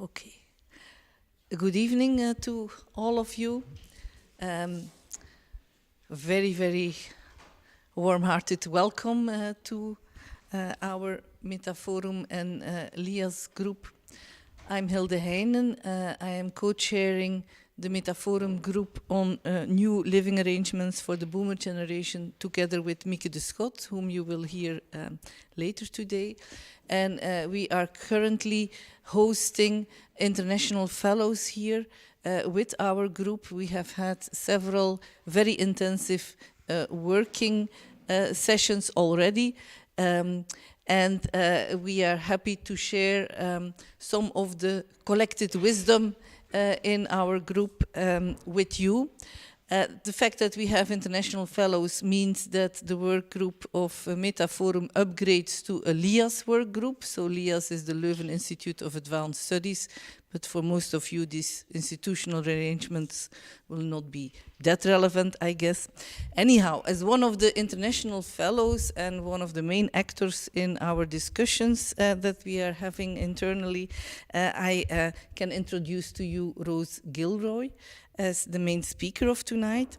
Okay. Good evening to all of you. Very, very warm-hearted welcome to our Metaforum and Lias group. I'm Hilde Heynen. I am co-chairing the Metaforum group on new living arrangements for the boomer generation, together with Mieke Deschodt, whom you will hear later today. And we are currently hosting international fellows here with our group. We have had several very intensive working sessions already. And we are happy to share some of the collected wisdom in our group with you. The fact that we have international fellows means that the work group of Metaforum upgrades to a Lias work group. So Lias is the Leuven Institute of Advanced Studies, but for most of you these institutional arrangements will not be that relevant, I guess. Anyhow, as one of the international fellows and one of the main actors in our discussions that we are having internally, I can introduce to you Rose Gilroy as the main speaker of tonight.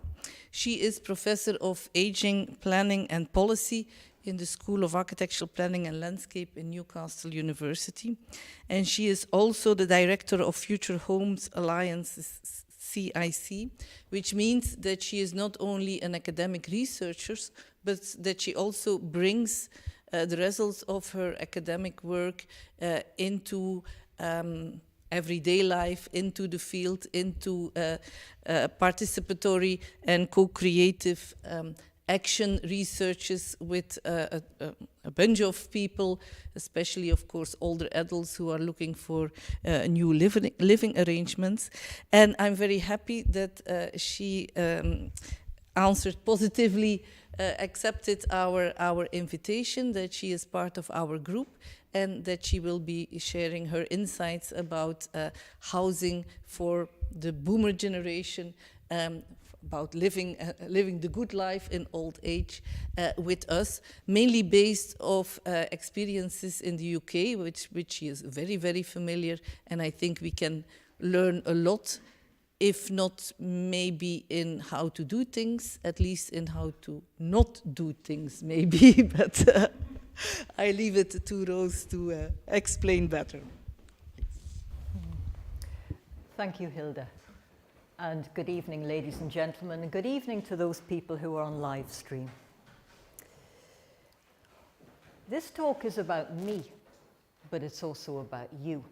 She is Professor of Aging, Planning and Policy in the School of Architectural Planning and Landscape in Newcastle University. And she is also the Director of Future Homes Alliance, CIC, which means that she is not only an academic researcher, but that she also brings the results of her academic work into everyday life, into the field, into participatory and co-creative action researches with a bunch of people, especially, of course, older adults who are looking for new living arrangements. And I'm very happy that she answered positively, accepted our invitation, that she is part of our group, and that she will be sharing her insights about housing for the boomer generation, about living the good life in old age with us, mainly based off experiences in the UK, which she is very, very familiar, and I think we can learn a lot, if not maybe in how to do things, at least in how to not do things, maybe, but I leave it to Rose to explain better. Thank you, Hilde. And good evening, ladies and gentlemen, and good evening to those people who are on live stream. This talk is about me, but it's also about you.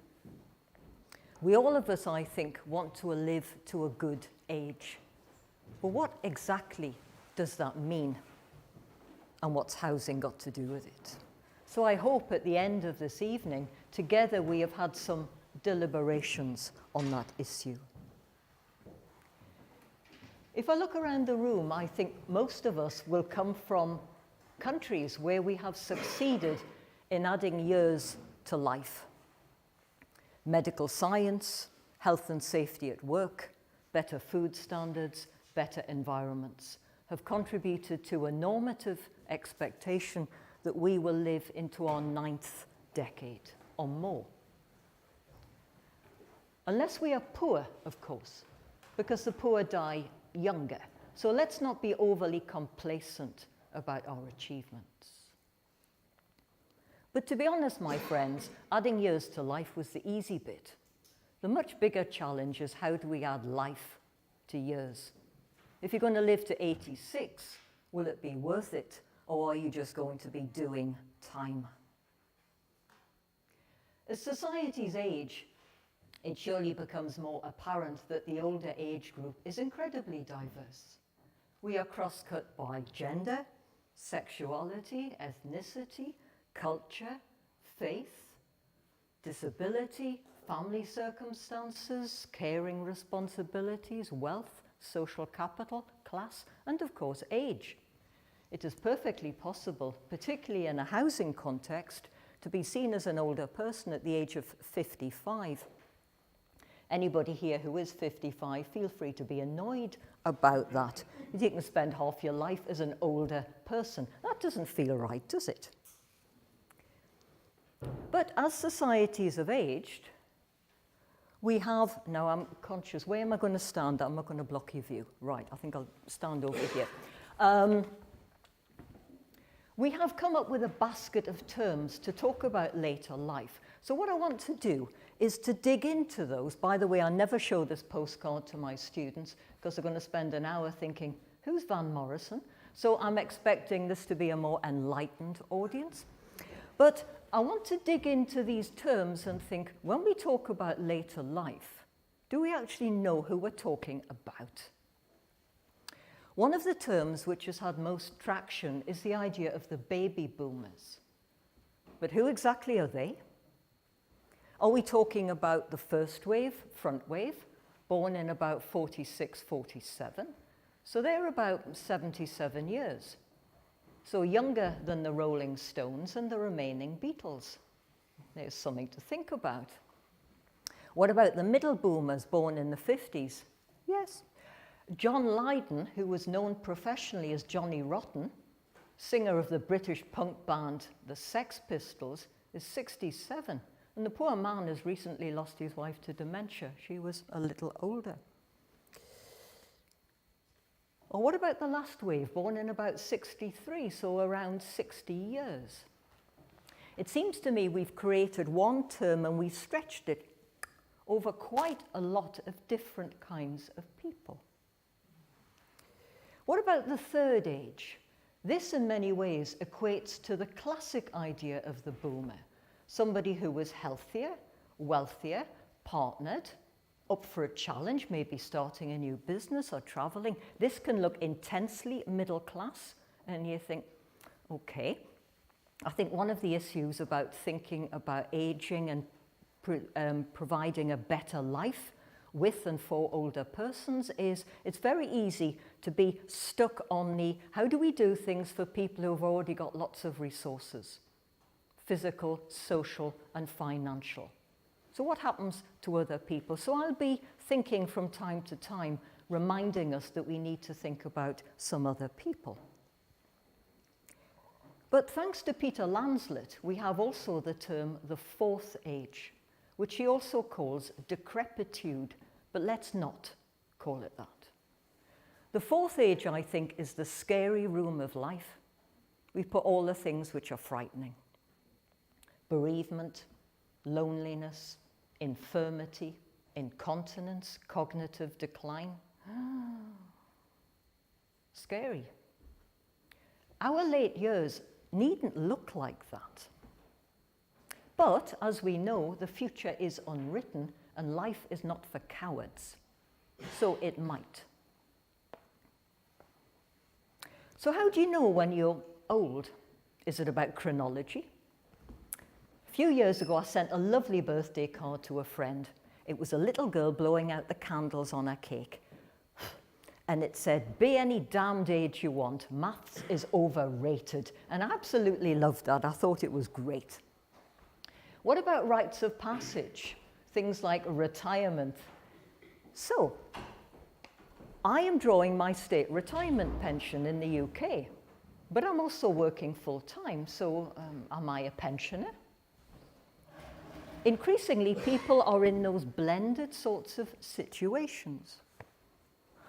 All of us, I think, want to live to a good age. But what exactly does that mean? And what's housing got to do with it? So I hope at the end of this evening, together we have had some deliberations on that issue. If I look around the room, I think most of us will come from countries where we have succeeded in adding years to life. Medical science, health and safety at work, better food standards, better environments have contributed to a normative expectation that we will live into our 9th decade or more. Unless we are poor, of course, because the poor die younger. So let's not be overly complacent about our achievements. But to be honest, my friends, adding years to life was the easy bit. The much bigger challenge is how do we add life to years? If you're going to live to 86, will it be worth it, or are you just going to be doing time? As societies age, it surely becomes more apparent that the older age group is incredibly diverse. We are cross-cut by gender, sexuality, ethnicity, culture, faith, disability, family circumstances, caring responsibilities, wealth, social capital, class, and of course age. It is perfectly possible, particularly in a housing context, to be seen as an older person at the age of 55. Anybody here who is 55, feel free to be annoyed about that. You can spend half your life as an older person. That doesn't feel right, does it? But as societies have aged, We have, now I'm conscious, where am I going to stand? I'm not going to block your view. Right, I think I'll stand over here. We have come up with a basket of terms to talk about later life. So what I want to do is to dig into those. By the way, I never show this postcard to my students because they're going to spend an hour thinking, who's Van Morrison? So I'm expecting this to be a more enlightened audience. But I want to dig into these terms and think, when we talk about later life, do we actually know who we're talking about? One of the terms which has had most traction is the idea of the baby boomers. But who exactly are they? Are we talking about the first wave, front wave, born in about 46, 47? So they're about 77 years. So younger than the Rolling Stones and the remaining Beatles. There's something to think about. What about the middle boomers born in the 50s? Yes. John Lydon, who was known professionally as Johnny Rotten, singer of the British punk band The Sex Pistols, is 67. And the poor man has recently lost his wife to dementia. She was a little older. Or what about the last wave, born in about 63, so around 60 years? It seems to me we've created one term and we've stretched it over quite a lot of different kinds of people. What about the third age? This, in many ways, equates to the classic idea of the boomer. Somebody who was healthier, wealthier, partnered, up for a challenge, maybe starting a new business or traveling. This can look intensely middle class, and you think, okay. I think one of the issues about thinking about aging and providing a better life with and for older persons is it's very easy to be stuck on the how do we do things for people who've already got lots of resources, physical, social, and financial. So what happens to other people? So I'll be thinking from time to time, reminding us that we need to think about some other people. But thanks to Peter Lanslett, we have also the term the fourth age, which he also calls decrepitude, but let's not call it that. The fourth age, I think, is the scary room of life. We put all the things which are frightening. Bereavement, loneliness, infirmity, incontinence, cognitive decline. Scary. Our late years needn't look like that. But, as we know, the future is unwritten and life is not for cowards. So it might. So how do you know when you're old? Is it about chronology? A few years ago, I sent a lovely birthday card to a friend. It was a little girl blowing out the candles on her cake. And it said, be any damned age you want, maths is overrated. And I absolutely loved that. I thought it was great. What about rites of passage? Things like retirement. So, I am drawing my state retirement pension in the UK, but I'm also working full-time, so am I a pensioner? Increasingly, people are in those blended sorts of situations.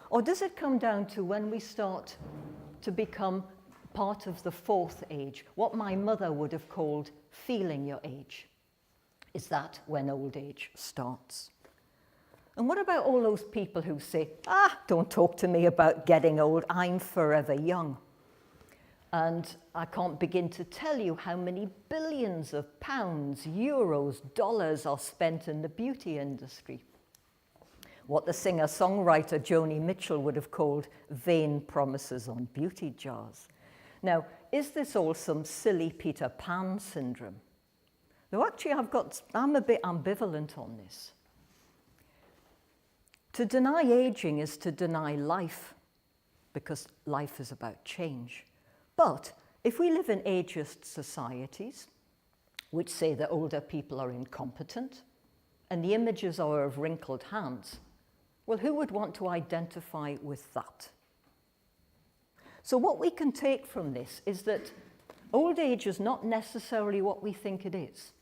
Or does it come down to when we start to become part of the fourth age, what my mother would have called feeling your age? Is that when old age starts? And what about all those people who say, don't talk to me about getting old, I'm forever young. And I can't begin to tell you how many billions of pounds, euros, dollars are spent in the beauty industry. What the singer-songwriter Joni Mitchell would have called vain promises on beauty jars. Now, is this all some silly Peter Pan syndrome? Though actually I'm a bit ambivalent on this. To deny aging is to deny life, because life is about change. But if we live in ageist societies, which say that older people are incompetent, and the images are of wrinkled hands, well, who would want to identify with that? So what we can take from this is that old age is not necessarily what we think it is.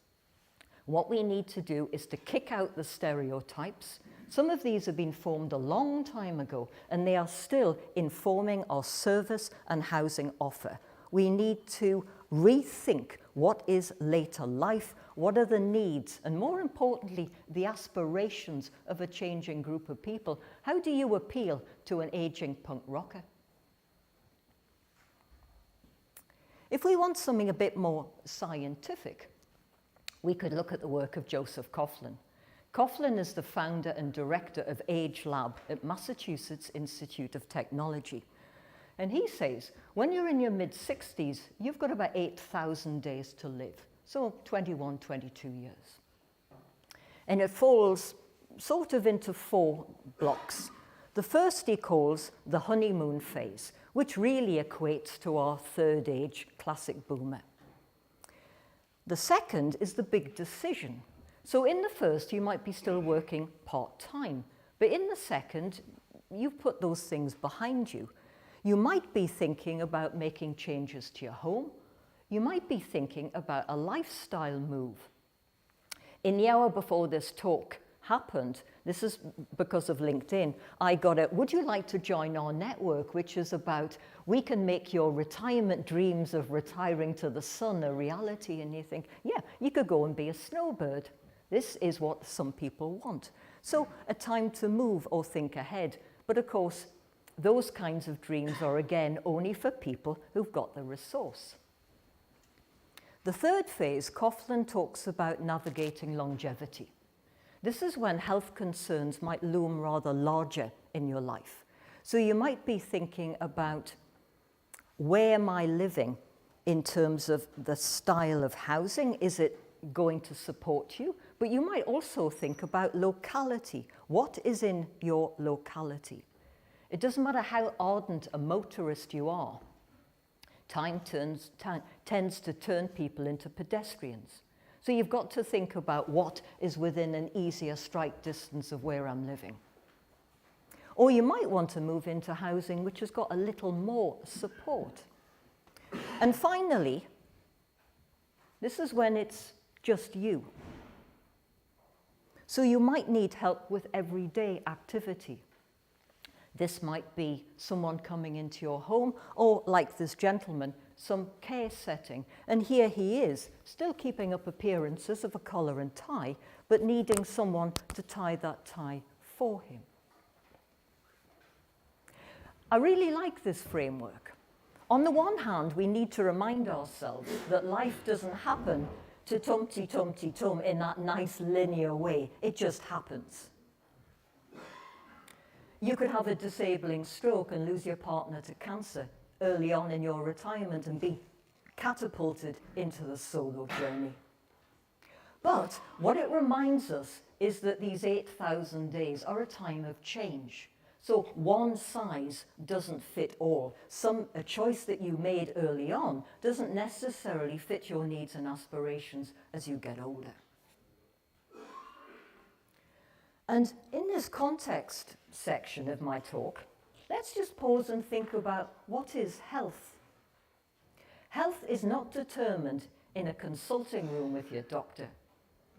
What we need to do is to kick out the stereotypes. Some of these have been formed a long time ago, and they are still informing our service and housing offer. We need to rethink what is later life, what are the needs, and more importantly, the aspirations of a changing group of people. How do you appeal to an aging punk rocker? If we want something a bit more scientific, we could look at the work of Joseph Coughlin. Coughlin is the founder and director of Age Lab at Massachusetts Institute of Technology. And he says, when you're in your mid-60s, you've got about 8,000 days to live. So 21, 22 years. And it falls sort of into 4 blocks. The first he calls the honeymoon phase, which really equates to our third age classic boomer. The second is the big decision. So in the first, you might be still working part-time, but in the second, you've put those things behind you. You might be thinking about making changes to your home. You might be thinking about a lifestyle move. In the hour before this talk happened, this is because of LinkedIn, I got a, would you like to join our network, which is about, we can make your retirement dreams of retiring to the sun a reality. And you think, yeah, you could go and be a snowbird. This is what some people want. So a time to move or think ahead. But of course, those kinds of dreams are again only for people who've got the resource. The third phase, Coughlin talks about navigating longevity. This is when health concerns might loom rather larger in your life. So you might be thinking about, where am I living in terms of the style of housing? Is it going to support you? But you might also think about locality. What is in your locality? It doesn't matter how ardent a motorist you are. Time tends to turn people into pedestrians. So you've got to think about what is within an easier strike distance of where I'm living. Or you might want to move into housing which has got a little more support. And finally, this is when it's just you. So you might need help with everyday activity. This might be someone coming into your home, or like this gentleman, some care setting. And here he is, still keeping up appearances of a collar and tie, but needing someone to tie that tie for him. I really like this framework. On the one hand, we need to remind ourselves that life doesn't happen to tum-ti-tum-ti-tum in that nice linear way. It just happens. You could have a disabling stroke and lose your partner to cancer early on in your retirement and be catapulted into the solo journey. But what it reminds us is that these 8,000 days are a time of change. So one size doesn't fit all. A choice that you made early on doesn't necessarily fit your needs and aspirations as you get older. And in this context section of my talk, let's just pause and think about, what is health? Health is not determined in a consulting room with your doctor.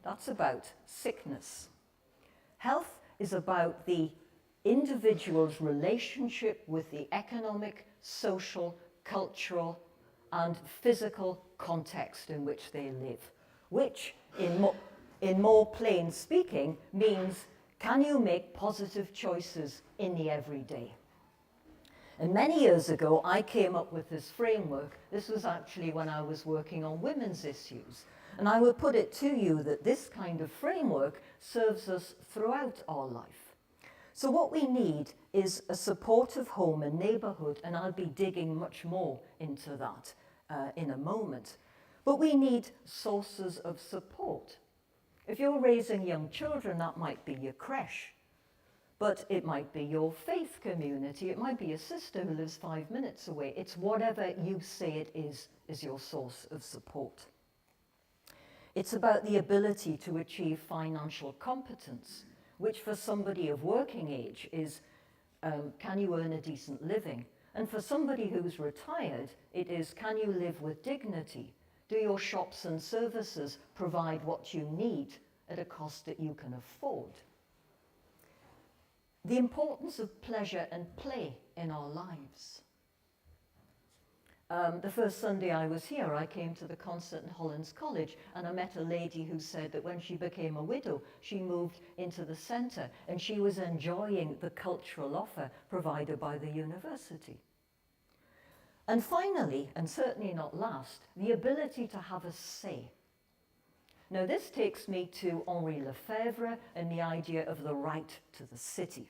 That's about sickness. Health is about the individual's relationship with the economic, social, cultural, and physical context in which they live, which, in more plain speaking, means, can you make positive choices in the everyday? And many years ago, I came up with this framework. This was actually when I was working on women's issues. And I would put it to you that this kind of framework serves us throughout our life. So what we need is a supportive home and neighbourhood, and I'll be digging much more into that in a moment. But we need sources of support. If you're raising young children, that might be your creche. But it might be your faith community. It might be a sister who lives 5 minutes away. It's whatever you say it is your source of support. It's about the ability to achieve financial competence, which for somebody of working age is, can you earn a decent living? And for somebody who's retired, it is, can you live with dignity? Do your shops and services provide what you need at a cost that you can afford? The importance of pleasure and play in our lives. The first Sunday I was here, I came to the concert in Holland's College, and I met a lady who said that when she became a widow, she moved into the centre and she was enjoying the cultural offer provided by the university. And finally, and certainly not last, the ability to have a say. Now this takes me to Henri Lefebvre and the idea of the right to the city.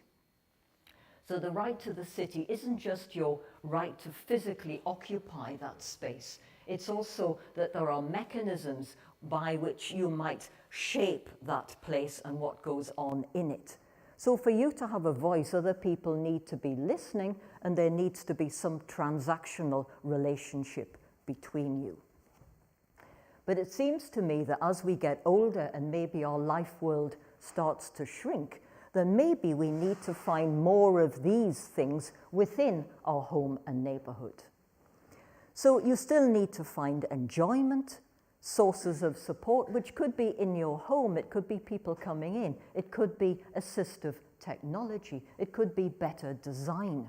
So the right to the city isn't just your right to physically occupy that space. It's also that there are mechanisms by which you might shape that place and what goes on in it. So for you to have a voice, other people need to be listening, and there needs to be some transactional relationship between you. But it seems to me that as we get older and maybe our life world starts to shrink, then maybe we need to find more of these things within our home and neighbourhood. So you still need to find enjoyment, sources of support, which could be in your home, it could be people coming in, it could be assistive technology, it could be better design.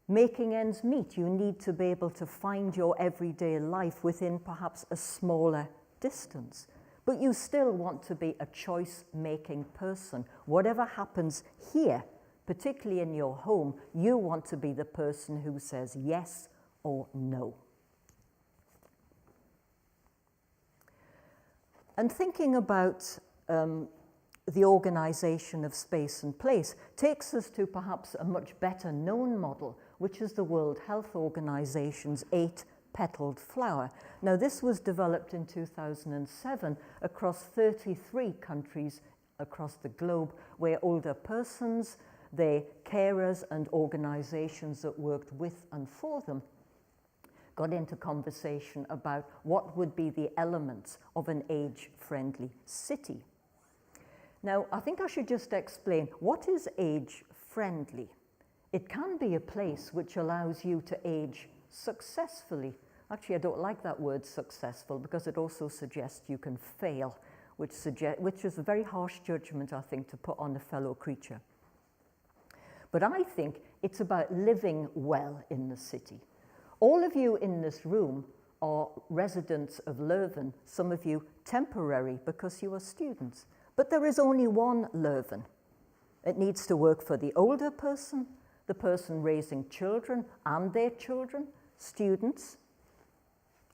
Making ends meet, you need to be able to find your everyday life within perhaps a smaller distance. But you still want to be a choice-making person. Whatever happens here, particularly in your home, you want to be the person who says yes or no. And thinking about the organisation of space and place takes us to perhaps a much better known model, which is the World Health Organization's 8 Petaled Flower. Now this was developed in 2007 across 33 countries across the globe, where older persons, their carers and organizations that worked with and for them got into conversation about what would be the elements of an age-friendly city. Now I think I should just explain what is age-friendly. It can be a place which allows you to age successfully. Actually, I don't like that word successful because it also suggests you can fail, which is a very harsh judgment, I think, to put on a fellow creature. But I think it's about living well in the city. All of you in this room are residents of Leuven, some of you temporary because you are students. But there is only one Leuven. It needs to work for the older person, the person raising children and their children, students,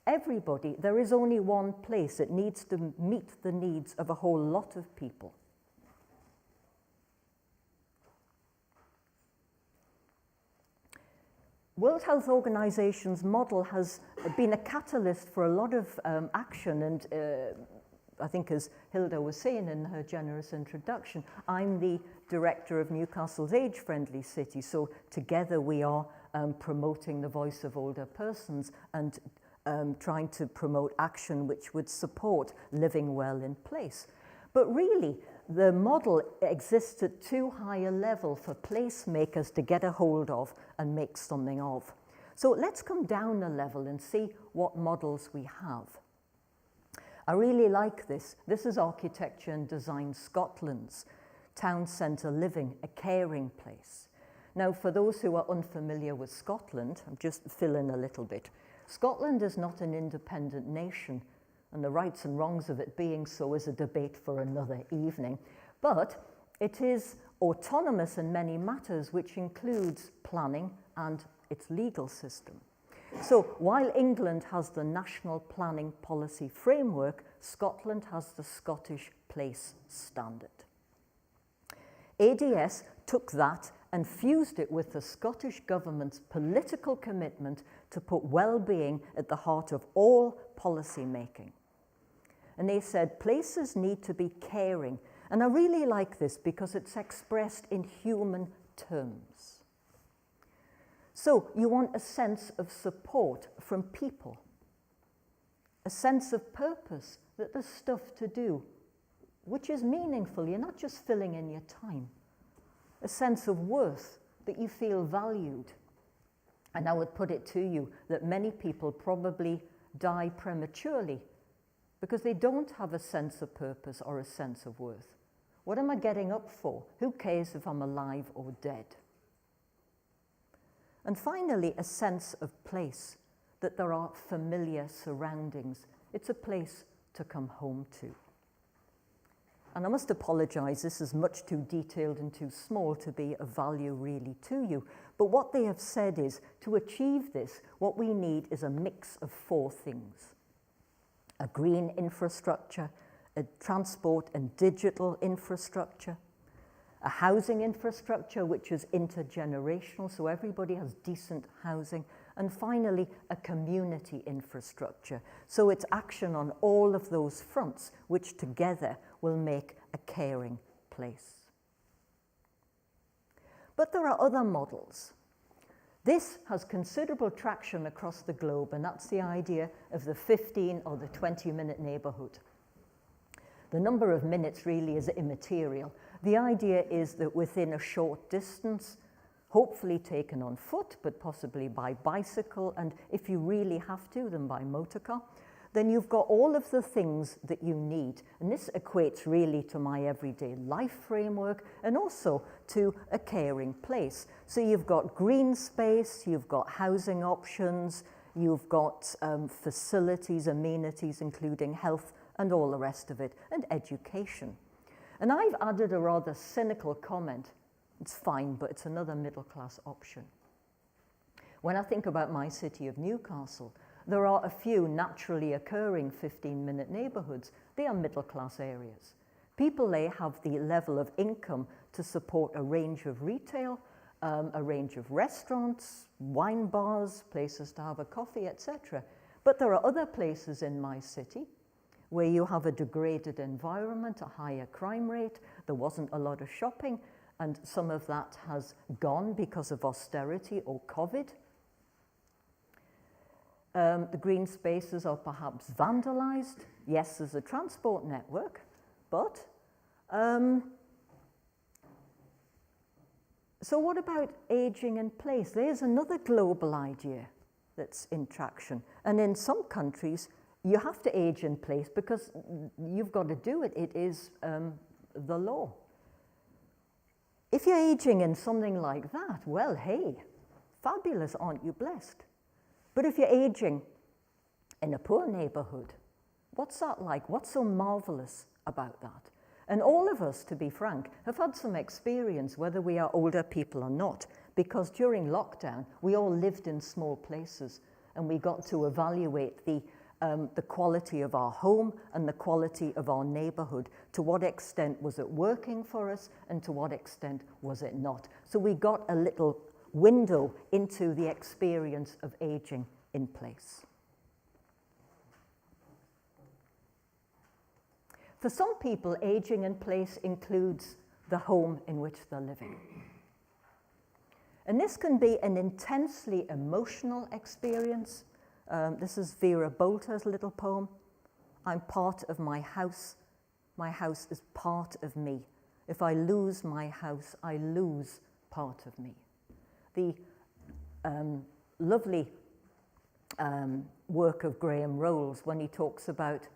everybody. There is only one place. It needs to meet the needs of a whole lot of people. World Health Organization's model has been a catalyst for a lot of action, and I think, as Hilde was saying in her generous introduction, I'm the director of Newcastle's Age-Friendly City, so together we are promoting the voice of older persons and trying to promote action which would support living well in place. But really, the model exists at too high a level for placemakers to get a hold of and make something of. So let's come down a level and see what models we have. I really like this. This is Architecture and Design Scotland's town centre living, a caring place. Now, for those who are unfamiliar with Scotland, I'm just filling a little bit. Scotland is not an independent nation, and the rights and wrongs of it being so is a debate for another evening. But it is autonomous in many matters, which includes planning and its legal system. So while England has the National Planning Policy Framework, Scotland has the Scottish Place Standard. ADS took that and fused it with the Scottish Government's political commitment to put well-being at the heart of all policy making. And they said places need to be caring. And I really like this because it's expressed in human terms. So you want a sense of support from people, a sense of purpose, that there's stuff to do, which is meaningful. You're not just filling in your time. A sense of worth, that you feel valued. And I would put it to you that many people probably die prematurely because they don't have a sense of purpose or a sense of worth. What am I getting up for? Who cares if I'm alive or dead? And finally, a sense of place, that there are familiar surroundings. It's a place to come home to. And I must apologise, this is much too detailed and too small to be of value really to you. But what they have said is, to achieve this, what we need is a mix of 4 things. A green infrastructure, a transport and digital infrastructure, a housing infrastructure which is intergenerational, so everybody has decent housing, and finally a community infrastructure. So it's action on all of those fronts which together will make a caring place. But there are other models. This has considerable traction across the globe, and that's the idea of the 15 or the 20-minute neighbourhood. The number of minutes really is immaterial. The idea is that within a short distance, hopefully taken on foot, but possibly by bicycle, and if you really have to, then by motorcar, then you've got all of the things that you need. And this equates really to my everyday life framework and also to a caring place. So you've got green space, you've got housing options, you've got facilities, amenities, including health and all the rest of it, and education. And I've added a rather cynical comment. It's fine, but it's another middle-class option. When I think about my city of Newcastle, there are a few naturally occurring 15-minute neighbourhoods. They are middle-class areas. People there have the level of income to support a range of retail, a range of restaurants, wine bars, places to have a coffee, etc. But there are other places in my city where you have a degraded environment, a higher crime rate, there wasn't a lot of shopping, and some of that has gone because of austerity or COVID. The green spaces are perhaps vandalized. Yes, there's a transport network, but so what about aging in place? There's another global idea that's in traction. And in some countries, you have to age in place because you've got to do it. It is the law. If you're aging in something like that, well, hey, fabulous, aren't you blessed? But if you're aging in a poor neighbourhood, what's that like? What's so marvellous about that? And all of us, to be frank, have had some experience, whether we are older people or not, because during lockdown, we all lived in small places and we got to evaluate the quality of our home and the quality of our neighbourhood. To what extent was it working for us and to what extent was it not? So we got a little window into the experience of aging in place. For some people, aging in place includes the home in which they're living. And this can be an intensely emotional experience. This is Vera Bolter's little poem. I'm part of my house. My house is part of me. If I lose my house, I lose part of me. The lovely work of Graham Rolls when he talks about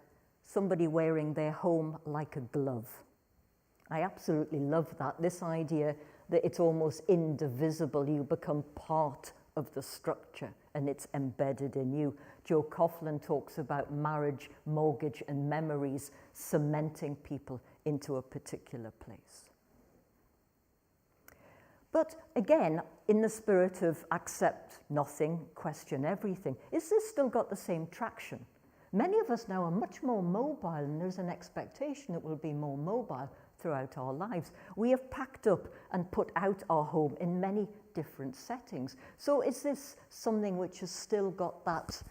somebody wearing their home like a glove. I absolutely love that, this idea that it's almost indivisible. You become part of the structure and it's embedded in you. Joe Coughlin talks about marriage, mortgage, and memories cementing people into a particular place. But again, in the spirit of accept nothing, question everything, is this still got the same traction? Many of us now are much more mobile, and there's an expectation it will be more mobile throughout our lives. We have packed up and put out our home in many different settings. So is this something which has still got that,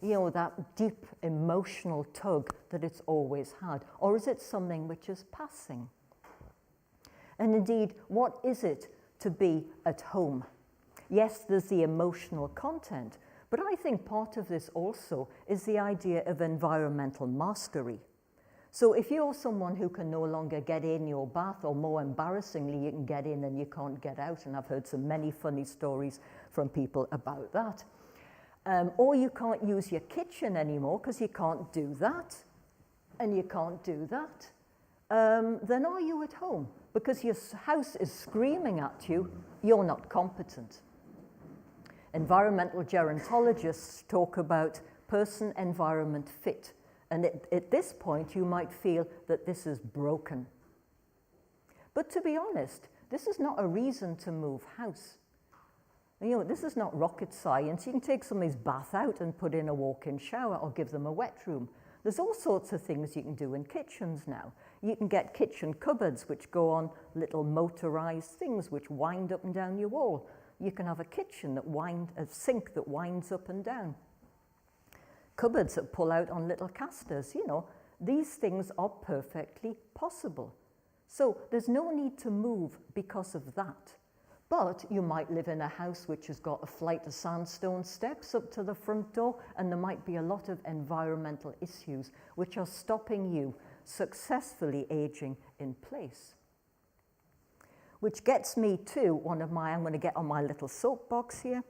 that deep emotional tug that it's always had? Or is it something which is passing? And indeed, what is it to be at home? Yes, there's the emotional content, but I think part of this also is the idea of environmental mastery. So if you're someone who can no longer get in your bath, or more embarrassingly, you can get in and you can't get out, and I've heard so many funny stories from people about that, Or you can't use your kitchen anymore because you can't do that, and you can't do that, then are you at home? Because your house is screaming at you, you're not competent. Environmental gerontologists talk about person-environment fit. And at this point, you might feel that this is broken. But to be honest, this is not a reason to move house. You know, this is not rocket science. You can take somebody's bath out and put in a walk-in shower or give them a wet room. There's all sorts of things you can do in kitchens now. You can get kitchen cupboards which go on little motorized things which wind up and down your wall. You can have a a sink that winds up and down. Cupboards that pull out on little casters, you know. These things are perfectly possible. So there's no need to move because of that. But you might live in a house which has got a flight of sandstone steps up to the front door, and there might be a lot of environmental issues which are stopping you successfully aging in place. Which gets me to I'm going to get on my little soapbox here.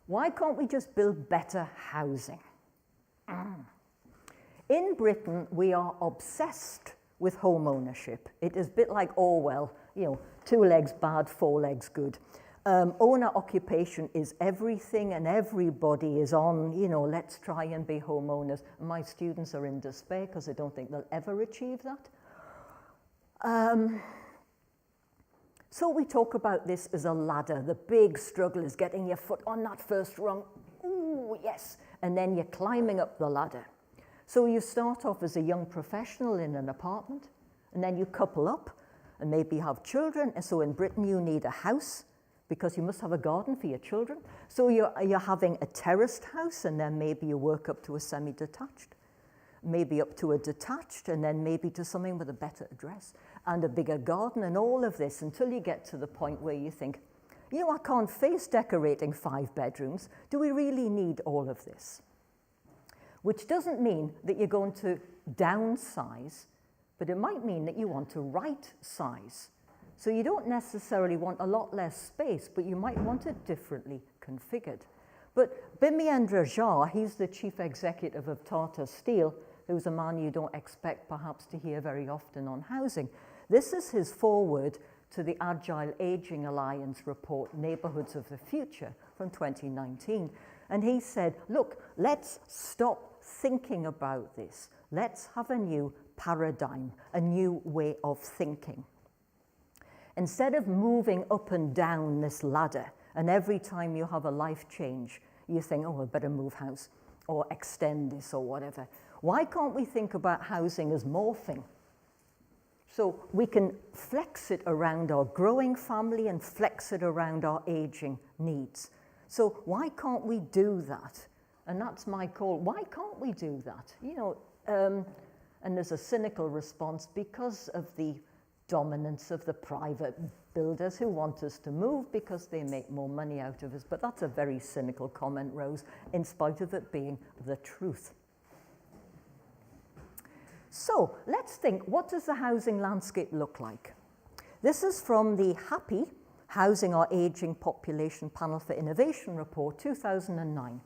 Why can't we just build better housing? In Britain, we are obsessed with home ownership. It is a bit like Orwell, you know, 2 legs bad, 4 legs good. Owner occupation is everything, and everybody is on, you know, let's try and be homeowners. My students are in despair because I don't think they'll ever achieve that. So we talk about this as a ladder. The big struggle is getting your foot on that first rung. Ooh, yes. And then you're climbing up the ladder. So you start off as a young professional in an apartment, and then you couple up and maybe have children. And so in Britain, you need a house because you must have a garden for your children. So you're having a terraced house, and then maybe you work up to a semi-detached, maybe up to a detached, and then maybe to something with a better address and a bigger garden, and all of this until you get to the point where you think, you know, I can't face decorating 5 bedrooms. Do we really need all of this? Which doesn't mean that you're going to downsize, but it might mean that you want to right size. So you don't necessarily want a lot less space, but you might want it differently configured. But Bimyendra Jha, he's the chief executive of Tata Steel, who's a man you don't expect perhaps to hear very often on housing. This is his foreword to the Agile Aging Alliance report, Neighbourhoods of the Future, from 2019. And he said, look, let's stop thinking about this. Let's have a new paradigm, a new way of thinking. Instead of moving up and down this ladder, and every time you have a life change, you think, oh, I better move house, or extend this, or whatever. Why can't we think about housing as morphing? So we can flex it around our growing family and flex it around our aging needs. So why can't we do that? And that's my call. Why can't we do that? You know, and there's a cynical response because of the dominance of the private builders who want us to move because they make more money out of us. But that's a very cynical comment, Rose, in spite of it being the truth. So let's think, what does the housing landscape look like? This is from the HAPPY, Housing Our Aging Population Panel for Innovation report, 2009.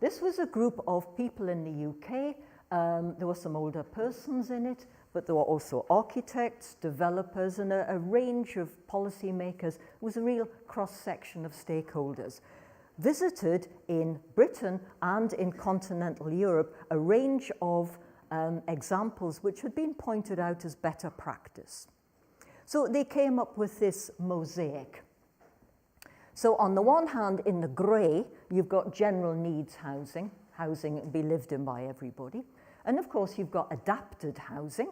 This was a group of people in the UK. There were some older persons in it, but there were also architects, developers, and a range of policymakers. It was a real cross-section of stakeholders. Visited in Britain and in continental Europe a range of examples which had been pointed out as better practice. So they came up with this mosaic. So on the one hand, in the grey, you've got general needs housing that be lived in by everybody. And of course, you've got adapted housing.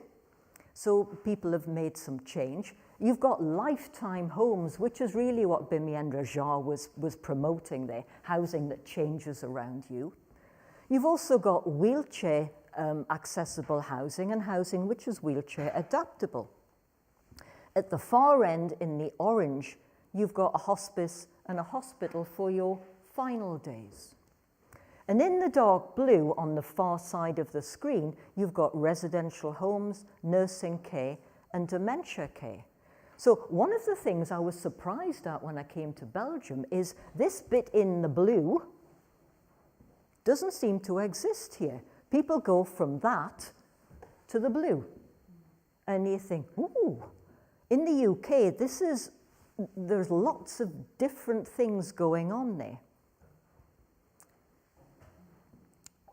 So people have made some change. You've got lifetime homes, which is really what Bimyendra Jha was promoting there, housing that changes around you. You've also got wheelchair accessible housing and housing which is wheelchair adaptable. At the far end, in the orange, you've got a hospice and a hospital for your final days. And in the dark blue on the far side of the screen, you've got residential homes, nursing care, and dementia care. So one of the things I was surprised at when I came to Belgium is this bit in the blue doesn't seem to exist here. People go from that to the blue. And you think, ooh, in the UK, there's lots of different things going on there.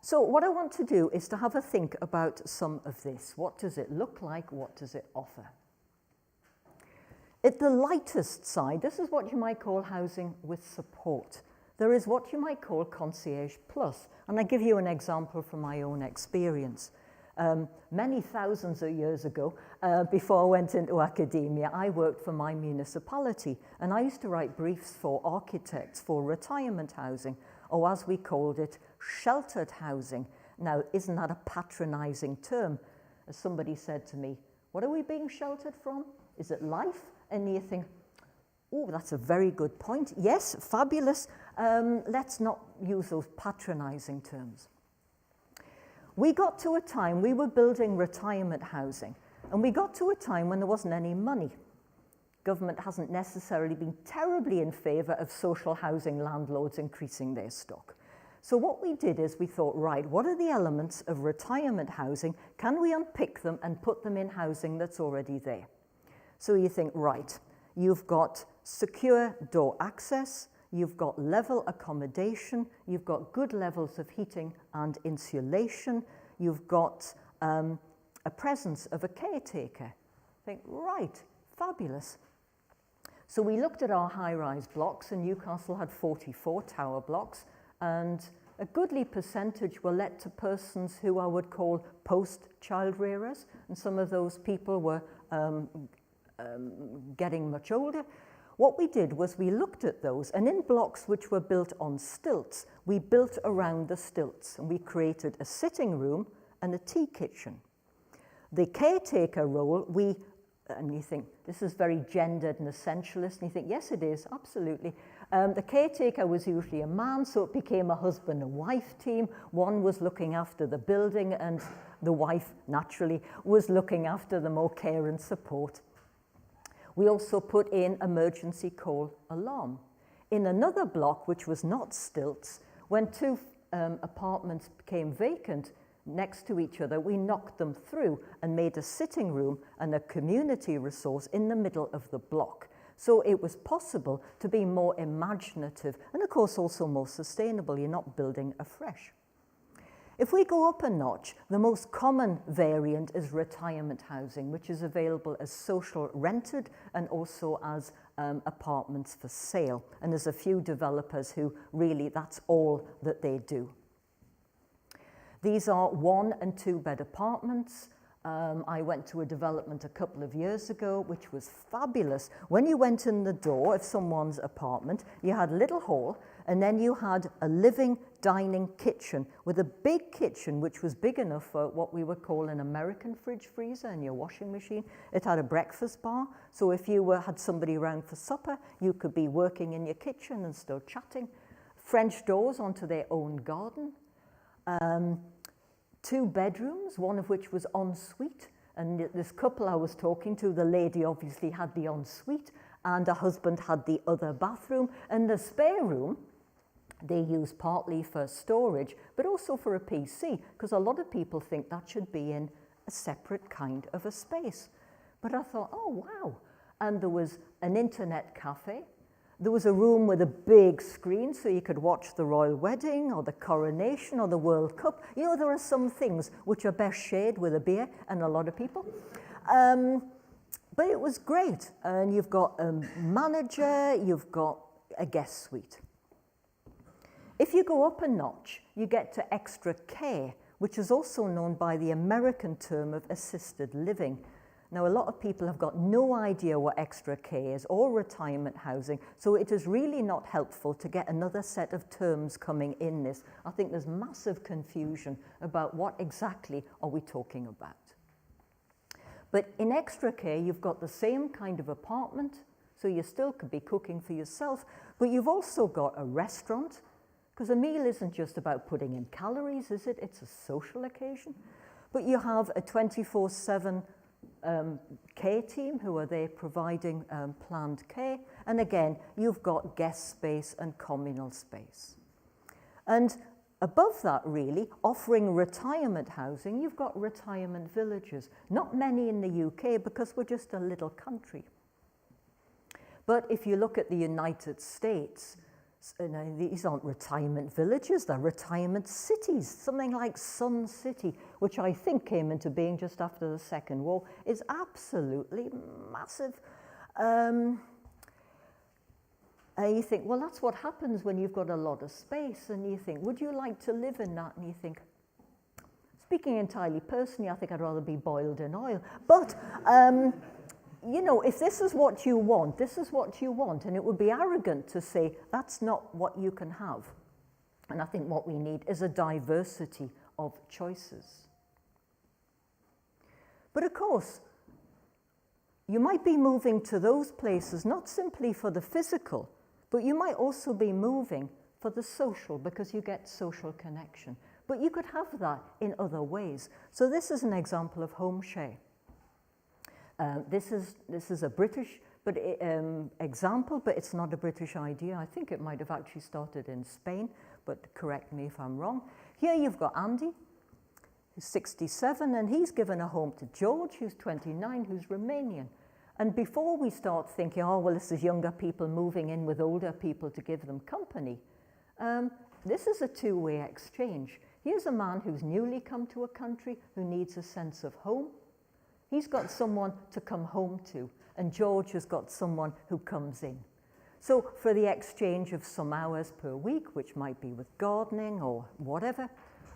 So what I want to do is to have a think about some of this. What does it look like? What does it offer? At the lightest side, this is what you might call housing with support. There is what you might call concierge plus. And I give you an example from my own experience. Many thousands of years ago, before I went into academia, I worked for my municipality. And I used to write briefs for architects for retirement housing, or as we called it, sheltered housing. Now, isn't that a patronizing term? As somebody said to me, what are we being sheltered from? Is it life? And you think, oh, that's a very good point. Yes, fabulous. Let's not use those patronizing terms. We got to a time, we were building retirement housing, and we got to a time when there wasn't any money. Government hasn't necessarily been terribly in favour of social housing landlords increasing their stock. So what we did is we thought, right, what are the elements of retirement housing? Can we unpick them and put them in housing that's already there? So you think, right, you've got secure door access, you've got level accommodation, you've got good levels of heating and insulation, you've got a presence of a caretaker. Think, right, fabulous. So we looked at our high-rise blocks, and Newcastle had 44 tower blocks, and a goodly percentage were let to persons who I would call post-child rearers, and some of those people were getting much older. What we did was we looked at those, and in blocks which were built on stilts, we built around the stilts, and we created a sitting room and a tea kitchen. The caretaker role, and you think, this is very gendered and essentialist, and you think, yes, it is, absolutely. The caretaker was usually a man, so it became a husband and wife team. One was looking after the building, and the wife, naturally, was looking after the more care and support. We also put in emergency call alarm. In another block, which was not stilts, when two apartments became vacant next to each other, we knocked them through and made a sitting room and a community resource in the middle of the block. So it was possible to be more imaginative and, of course, also more sustainable. You're not building afresh. If we go up a notch, the most common variant is retirement housing, which is available as social rented and also as apartments for sale. And there's a few developers who really, that's all that they do. These are 1- and 2-bed apartments. I went to a development a couple of years ago, which was fabulous. When you went in the door of someone's apartment, you had a little hall, and then you had a living, dining kitchen with a big kitchen, which was big enough for what we would call an American fridge freezer and your washing machine. It had a breakfast bar, so if you had somebody around for supper, you could be working in your kitchen and still chatting. French doors onto their own garden. 2 bedrooms, one of which was en suite. And this couple I was talking to, the lady obviously had the en suite, and her husband had the other bathroom. And the spare room, they use partly for storage, but also for a PC, because a lot of people think that should be in a separate kind of a space. But I thought, oh, wow. And there was an internet cafe. There was a room with a big screen so you could watch the royal wedding or the coronation or the World Cup. You know, there are some things which are best shared with a beer and a lot of people. But it was great. And you've got a manager, you've got a guest suite. If you go up a notch, you get to extra care, which is also known by the American term of assisted living. Now, a lot of people have got no idea what extra care is or retirement housing, so it is really not helpful to get another set of terms coming in this. I think there's massive confusion about what exactly are we talking about. But in extra care, you've got the same kind of apartment, so you still could be cooking for yourself, but you've also got a restaurant, because a meal isn't just about putting in calories, is it? It's a social occasion. But you have a 24/7 care team who are there providing planned care. And again, you've got guest space and communal space. And above that, really, offering retirement housing, you've got retirement villages. Not many in the UK because we're just a little country. But if you look at the United States, these aren't retirement villages, they're retirement cities. Something like Sun City, which I think came into being just after the Second War, is absolutely massive. And you think, well, that's what happens when you've got a lot of space. And you think, would you like to live in that? And you think, speaking entirely personally, I think I'd rather be boiled in oil. But you know, if this is what you want, this is what you want. And it would be arrogant to say that's not what you can have. And I think what we need is a diversity of choices. But of course, you might be moving to those places not simply for the physical, but you might also be moving for the social because you get social connection. But you could have that in other ways. So this is an example of Homeshare. This is a British example, but it's not a British idea. I think it might have actually started in Spain, but correct me if I'm wrong. Here you've got Andy, who's 67, and he's given a home to George, who's 29, who's Romanian. And before we start thinking, oh, well, this is younger people moving in with older people to give them company, this is a two-way exchange. Here's a man who's newly come to a country, who needs a sense of home. He's got someone to come home to, and George has got someone who comes in. So for the exchange of some hours per week, which might be with gardening or whatever,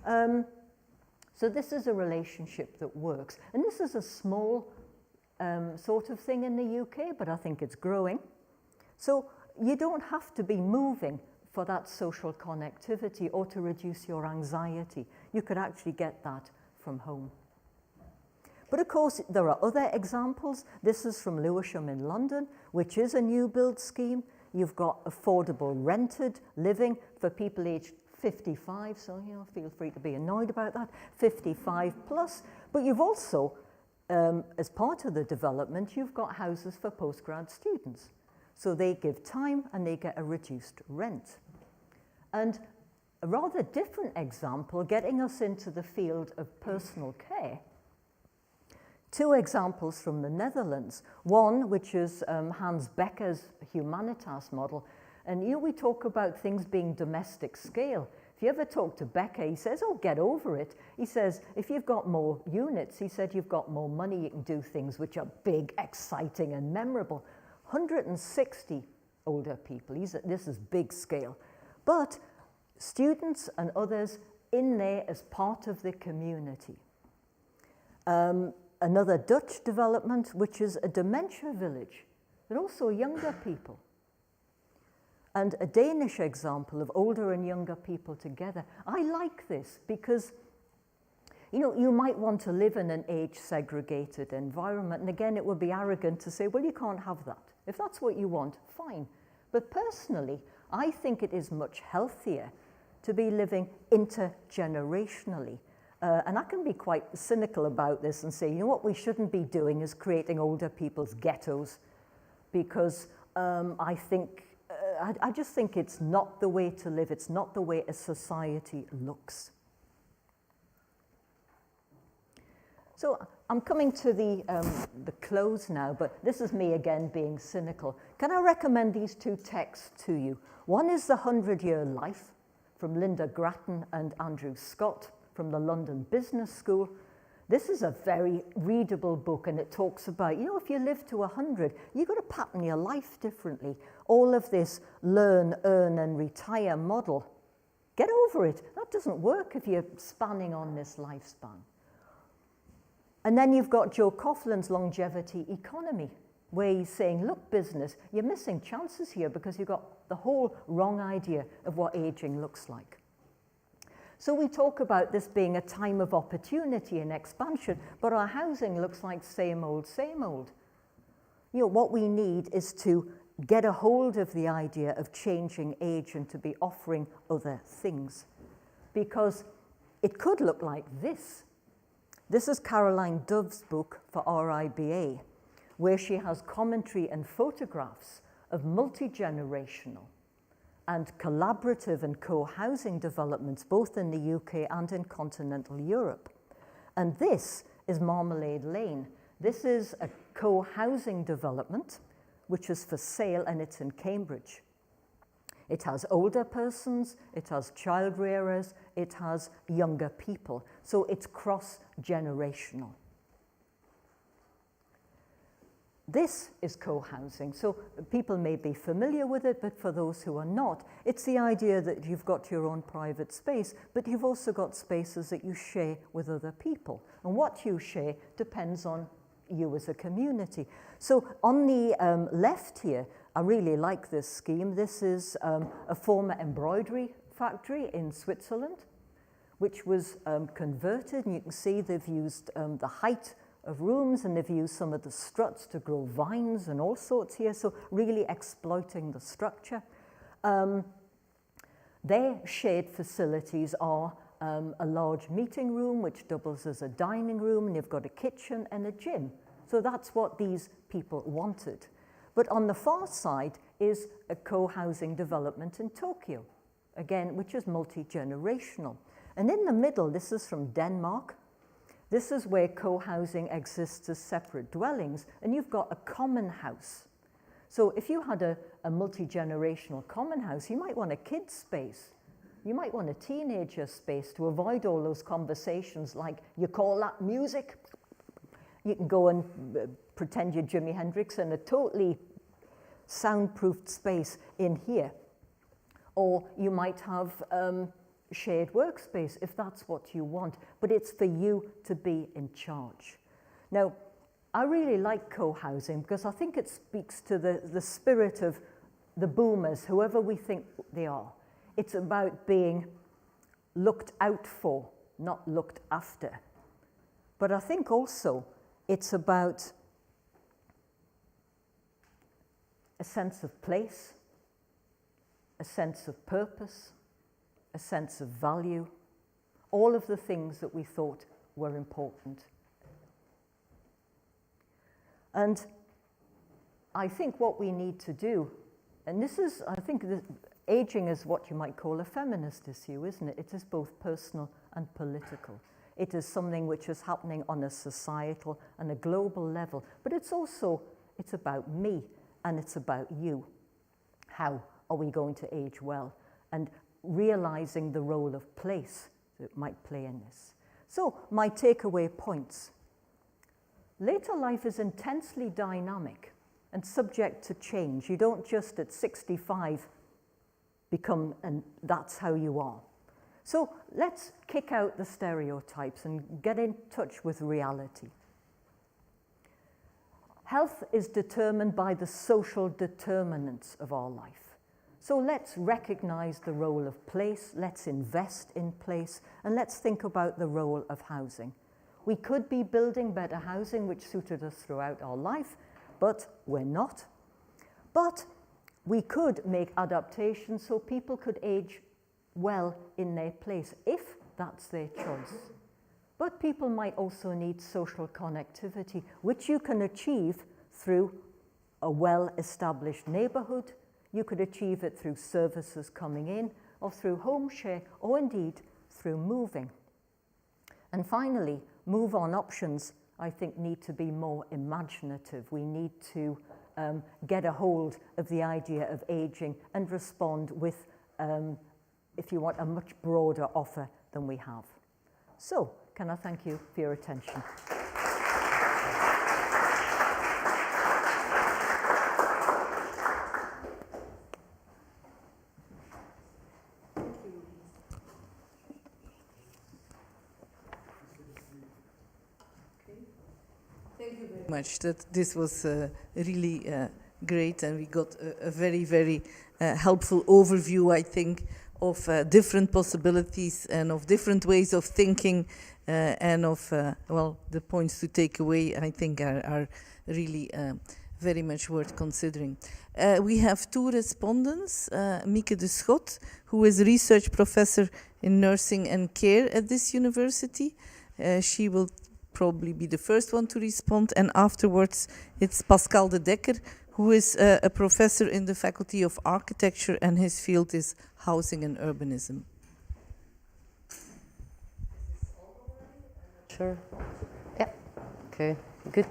so this is a relationship that works. And this is a small sort of thing in the UK, but I think it's growing. So you don't have to be moving for that social connectivity or to reduce your anxiety. You could actually get that from home. But of course, there are other examples. This is from Lewisham in London, which is a new build scheme. You've got affordable rented living for people aged 55, so feel free to be annoyed about that, 55 plus. But you've also, as part of the development, you've got houses for postgrad students. So they give time and they get a reduced rent. And a rather different example, getting us into the field of personal care, two examples from the Netherlands. One, which is Hans Becker's humanitas model. And we talk about things being domestic scale. If you ever talk to Becker, he says, oh, get over it. He says, if you've got more units, he said, you've got more money, you can do things which are big, exciting, and memorable. 160 older people. This is big scale. But students and others in there as part of the community. Another Dutch development, which is a dementia village, but also younger people. And a Danish example of older and younger people together. I like this because, you might want to live in an age-segregated environment. And again, it would be arrogant to say, well, you can't have that. If that's what you want, fine. But personally, I think it is much healthier to be living intergenerationally. And I can be quite cynical about this and say, what we shouldn't be doing is creating older people's ghettos, because I just think it's not the way to live. It's not the way a society looks. So I'm coming to the close now, but this is me again being cynical. Can I recommend these two texts to you? One is The 100-Year Life from Linda Grattan and Andrew Scott from the London Business School. This is a very readable book, and it talks about, if you live to 100, you've got to pattern your life differently. All of this learn, earn, and retire model, get over it. That doesn't work if you're spanning on this lifespan. And then you've got Joe Coughlin's Longevity Economy, where he's saying, look, business, you're missing chances here because you've got the whole wrong idea of what aging looks like. So we talk about this being a time of opportunity and expansion, but our housing looks like same old, same old. What we need is to get a hold of the idea of changing age and to be offering other things. Because it could look like this. This is Caroline Dove's book for RIBA, where she has commentary and photographs of multi-generational and collaborative and co-housing developments, both in the UK and in continental Europe. And this is Marmalade Lane. This is a co-housing development, which is for sale, and it's in Cambridge. It has older persons, it has child rearers, it has younger people. So it's cross-generational. This is co-housing. So people may be familiar with it, but for those who are not, it's the idea that you've got your own private space, but you've also got spaces that you share with other people. And what you share depends on you as a community. So on the left here, I really like this scheme. This is a former embroidery factory in Switzerland, which was converted. And you can see they've used the height of rooms, and they've used some of the struts to grow vines and all sorts here, so really exploiting the structure. Their shared facilities are a large meeting room, which doubles as a dining room, and you've got a kitchen and a gym. So that's what these people wanted. But on the far side is a co-housing development in Tokyo, again, which is multi-generational. And in the middle, this is from Denmark. This is where co-housing exists as separate dwellings, and you've got a common house. So if you had a multi-generational common house, you might want a kid's space. You might want a teenager space to avoid all those conversations like, you call that music? You can go and pretend you're Jimi Hendrix in a totally soundproofed space in here. Or you might have shared workspace if that's what you want, but it's for you to be in charge. Now, I really like co-housing because I think it speaks to the spirit of the boomers, whoever we think they are. It's about being looked out for, not looked after. But I think also it's about a sense of place, a sense of purpose, a sense of value, all of the things that we thought were important. And I think what we need to do, and this is, I think, aging is what you might call a feminist issue, isn't it? It is both personal and political. It is something which is happening on a societal and a global level, but it's also, it's about me and it's about you. How are we going to age well? And realizing the role of place that might play in this. So, my takeaway points. Later life is intensely dynamic and subject to change. You don't just at 65 become, and that's how you are. So, let's kick out the stereotypes and get in touch with reality. Health is determined by the social determinants of our life. So let's recognize the role of place, let's invest in place, and let's think about the role of housing. We could be building better housing which suited us throughout our life, but we're not. But we could make adaptations so people could age well in their place, if that's their choice. But people might also need social connectivity, which you can achieve through a well-established neighbourhood. You could achieve it through services coming in, or through home share, or indeed through moving. And finally, move-on options, I think, need to be more imaginative. We need to get a hold of the idea of aging and respond with, if you want, a much broader offer than we have. So, can I thank you for your attention? Much that this was really great, and we got a very, very helpful overview, I think, of different possibilities and of different ways of thinking, and of, well, the points to take away, I think, are really very much worth considering. We have two respondents, Mieke Deschodt, who is a research professor in nursing and care at this university. She will probably be the first one to respond, and afterwards it's Pascal De Decker, who is a professor in the Faculty of Architecture, and his field is housing and urbanism. Sure. Yeah. Okay. Good.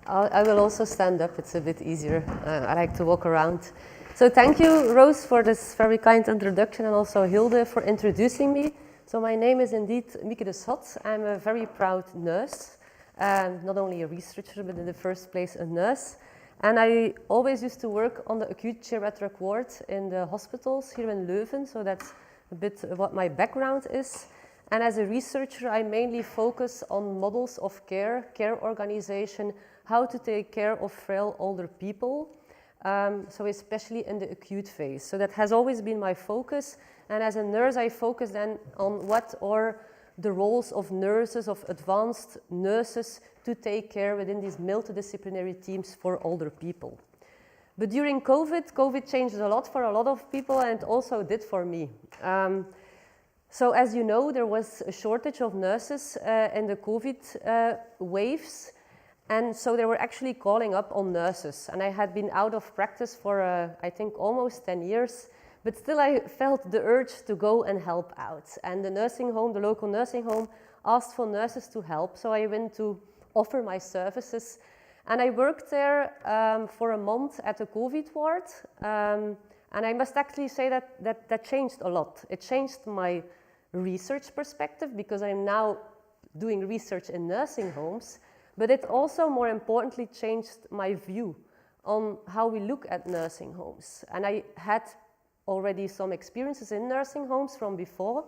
I will also stand up. It's a bit easier. I like to walk around. So thank you, Rose, for this very kind introduction, and also Hilde for introducing me. So my name is indeed Mieke Deschodt. I'm a very proud nurse, not only a researcher, but in the first place a nurse. And I always used to work on the acute geriatric ward in the hospitals here in Leuven. So that's a bit what my background is. And as a researcher, I mainly focus on models of care, care organization, how to take care of frail older people. So especially in the acute phase. So that has always been my focus. And as a nurse, I focus then on what are the roles of nurses, of advanced nurses, to take care within these multidisciplinary teams for older people. But during COVID changed a lot for a lot of people, and it also did for me. So as you know, there was a shortage of nurses in the COVID waves. And so they were actually calling up on nurses. And I had been out of practice for, I think, almost 10 years. But still, I felt the urge to go and help out. And the nursing home, the local nursing home, asked for nurses to help. So I went to offer my services. And I worked there for a month at the COVID ward. And I must actually say that changed a lot. It changed my research perspective, because I'm now doing research in nursing homes. But it also, more importantly, changed my view on how we look at nursing homes. And I had already some experiences in nursing homes from before,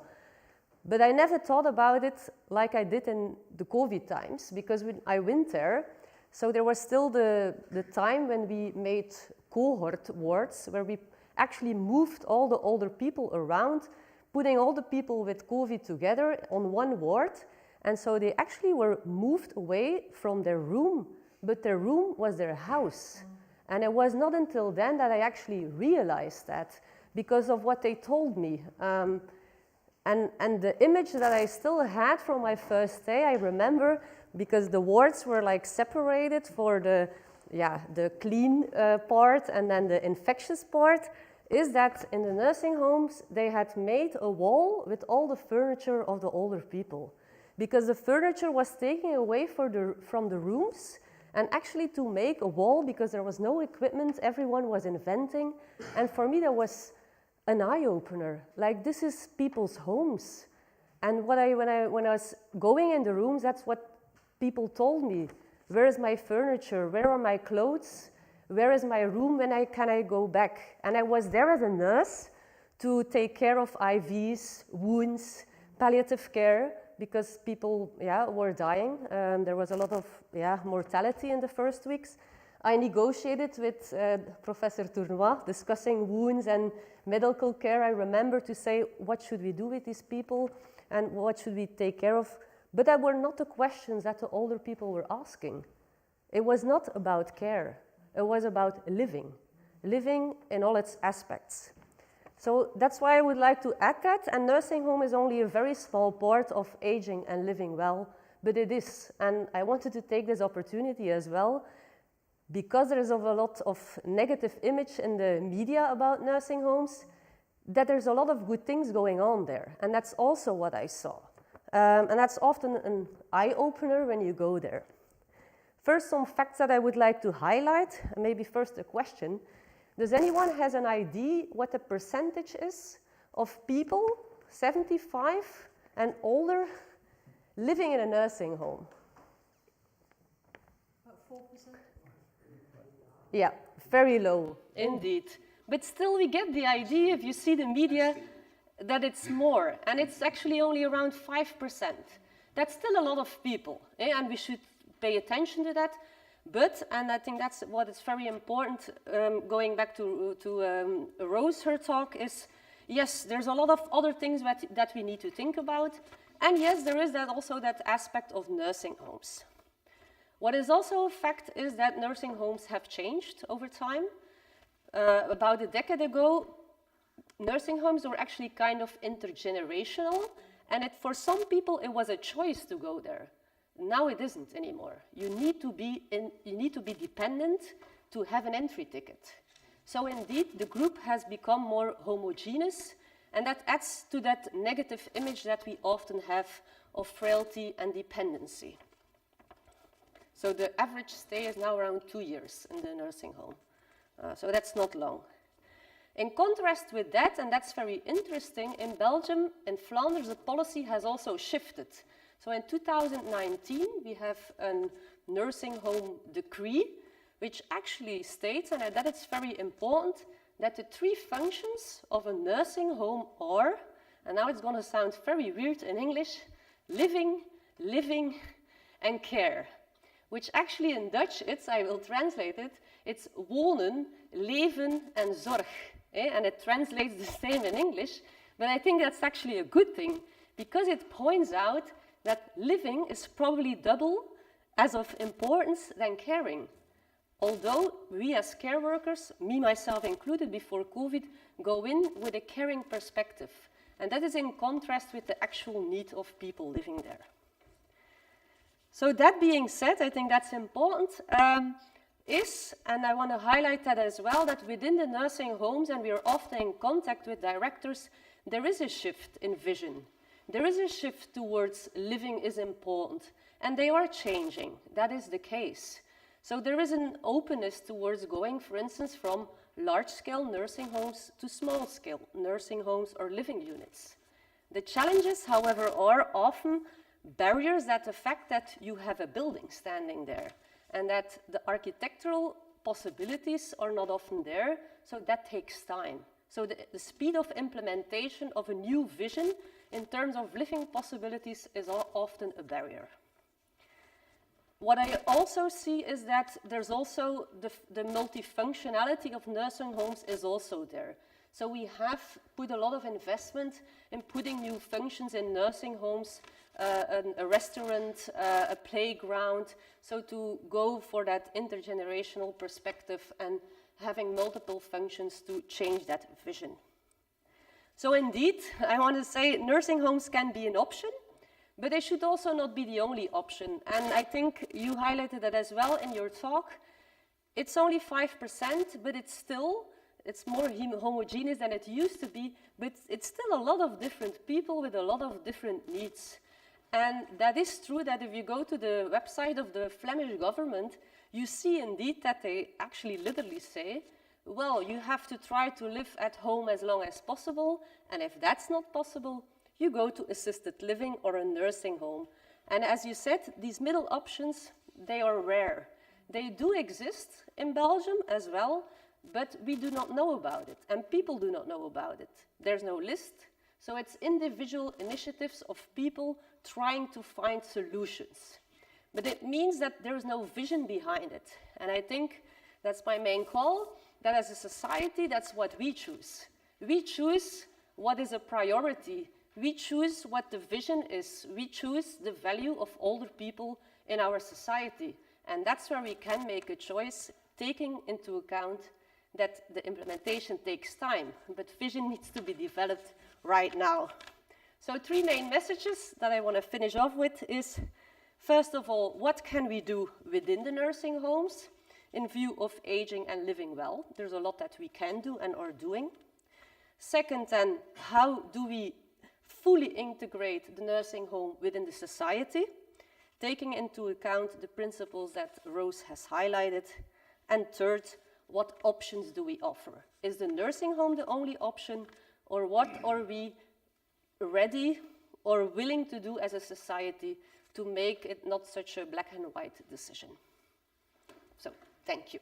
but I never thought about it like I did in the COVID times, because when I went there, so there was still the time when we made cohort wards, where we actually moved all the older people around, putting all the people with COVID together on one ward. And so they actually were moved away from their room, but their room was their house. And it was not until then that I actually realized that, because of what they told me. And the image that I still had from my first day, I remember, because the wards were like separated for the clean part and then the infectious part, is that in the nursing homes, they had made a wall with all the furniture of the older people. Because the furniture was taken away from the rooms, and actually to make a wall, because there was no equipment, everyone was inventing. And for me, that was an eye-opener. Like, this is people's homes. And when I was going in the rooms, that's what people told me. Where is my furniture? Where are my clothes? Where is my room? When can I go back? And I was there as a nurse to take care of IVs, wounds, palliative care, because people were dying. There was a lot of mortality in the first weeks. I negotiated with Professor Tournois, discussing wounds and medical care. I remember to say, what should we do with these people and what should we take care of? But that were not the questions that the older people were asking. It was not about care. It was about living in all its aspects. So that's why I would like to add that, and nursing home is only a very small part of aging and living well, but it is. And I wanted to take this opportunity as well, because there is a lot of negative image in the media about nursing homes, that there's a lot of good things going on there. And that's also what I saw. And that's often an eye-opener when you go there. First, some facts that I would like to highlight, and maybe first a question. Does anyone has an idea what the percentage is of people 75 and older living in a nursing home? About 4%? Yeah, very low, indeed. But still we get the idea, if you see the media, that it's more. And it's actually only around 5%. That's still a lot of people, and we should pay attention to that. But, and I think that's what is very important, going back to Rose, her talk, is, yes, there's a lot of other things that we need to think about. And yes, there is also that aspect of nursing homes. What is also a fact is that nursing homes have changed over time. About a decade ago, nursing homes were actually kind of intergenerational, And for some people, it was a choice to go there. Now it isn't anymore. You need to be dependent to have an entry ticket. So indeed, the group has become more homogeneous, and that adds to that negative image that we often have of frailty and dependency. So the average stay is now around 2 years in the nursing home. So that's not long. In contrast with that, and that's very interesting, in Belgium and Flanders, the policy has also shifted. So in 2019, we have a nursing home decree, which actually states, and that it's very important, that the 3 functions of a nursing home are, and now it's going to sound very weird in English, living, and care. Which actually in Dutch, I will translate it, it's wonen, leven en zorg. And it translates the same in English, but I think that's actually a good thing, because it points out that living is probably double as of importance than caring. Although we as care workers, me myself included before COVID, go in with a caring perspective. And that is in contrast with the actual need of people living there. So that being said, I think that's important, and I want to highlight that as well, that within the nursing homes, and we are often in contact with directors, there is a shift in vision. There is a shift towards living is important, and they are changing. That is the case. So there is an openness towards going, for instance, from large-scale nursing homes to small-scale nursing homes or living units. The challenges, however, are often barriers that affect that you have a building standing there, and that the architectural possibilities are not often there, so that takes time. So the speed of implementation of a new vision in terms of living possibilities is often a barrier. What I also see is that there's also the multifunctionality of nursing homes is also there. So we have put a lot of investment in putting new functions in nursing homes, a restaurant, a playground, so to go for that intergenerational perspective and having multiple functions to change that vision. So indeed, I want to say nursing homes can be an option, but they should also not be the only option. And I think you highlighted that as well in your talk. It's only 5%, but it's more homogeneous than it used to be, but it's still a lot of different people with a lot of different needs. And that is true that if you go to the website of the Flemish government, you see indeed that they actually literally say, well, you have to try to live at home as long as possible, and if that's not possible, you go to assisted living or a nursing home. And as you said, these middle options, they are rare. They do exist in Belgium as well, but we do not know about it, and people do not know about it. There's no list, so it's individual initiatives of people trying to find solutions. But it means that there's no vision behind it, and I think that's my main call, that as a society, that's what we choose. We choose what is a priority. We choose what the vision is. We choose the value of older people in our society, and that's where we can make a choice, taking into account that the implementation takes time, but vision needs to be developed right now. So 3 main messages that I want to finish off with is, first of all, what can we do within the nursing homes in view of aging and living well? There's a lot that we can do and are doing. Second, then, how do we fully integrate the nursing home within the society, taking into account the principles that Rose has highlighted? And third, what options do we offer? Is the nursing home the only option, or what are we ready or willing to do as a society to make it not such a black and white decision? So, thank you.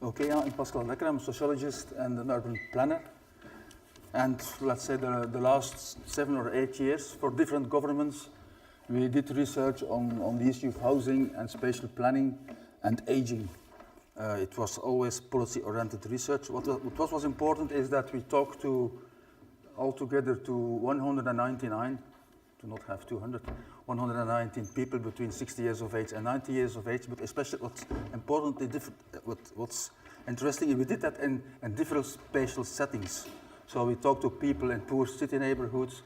Okay, I'm Pascal De Decker. I'm a sociologist and an urban planner. And let's say the last 7 or 8 years, for different governments, we did research on the issue of housing and spatial planning and aging. It was always policy-oriented research. What was important is that we talked to altogether to 199, to not have 200, 119 people between 60 years of age and 90 years of age, but especially what's importantly different, what's interestingly, we did that in different spatial settings. So we talked to people in poor city neighborhoods,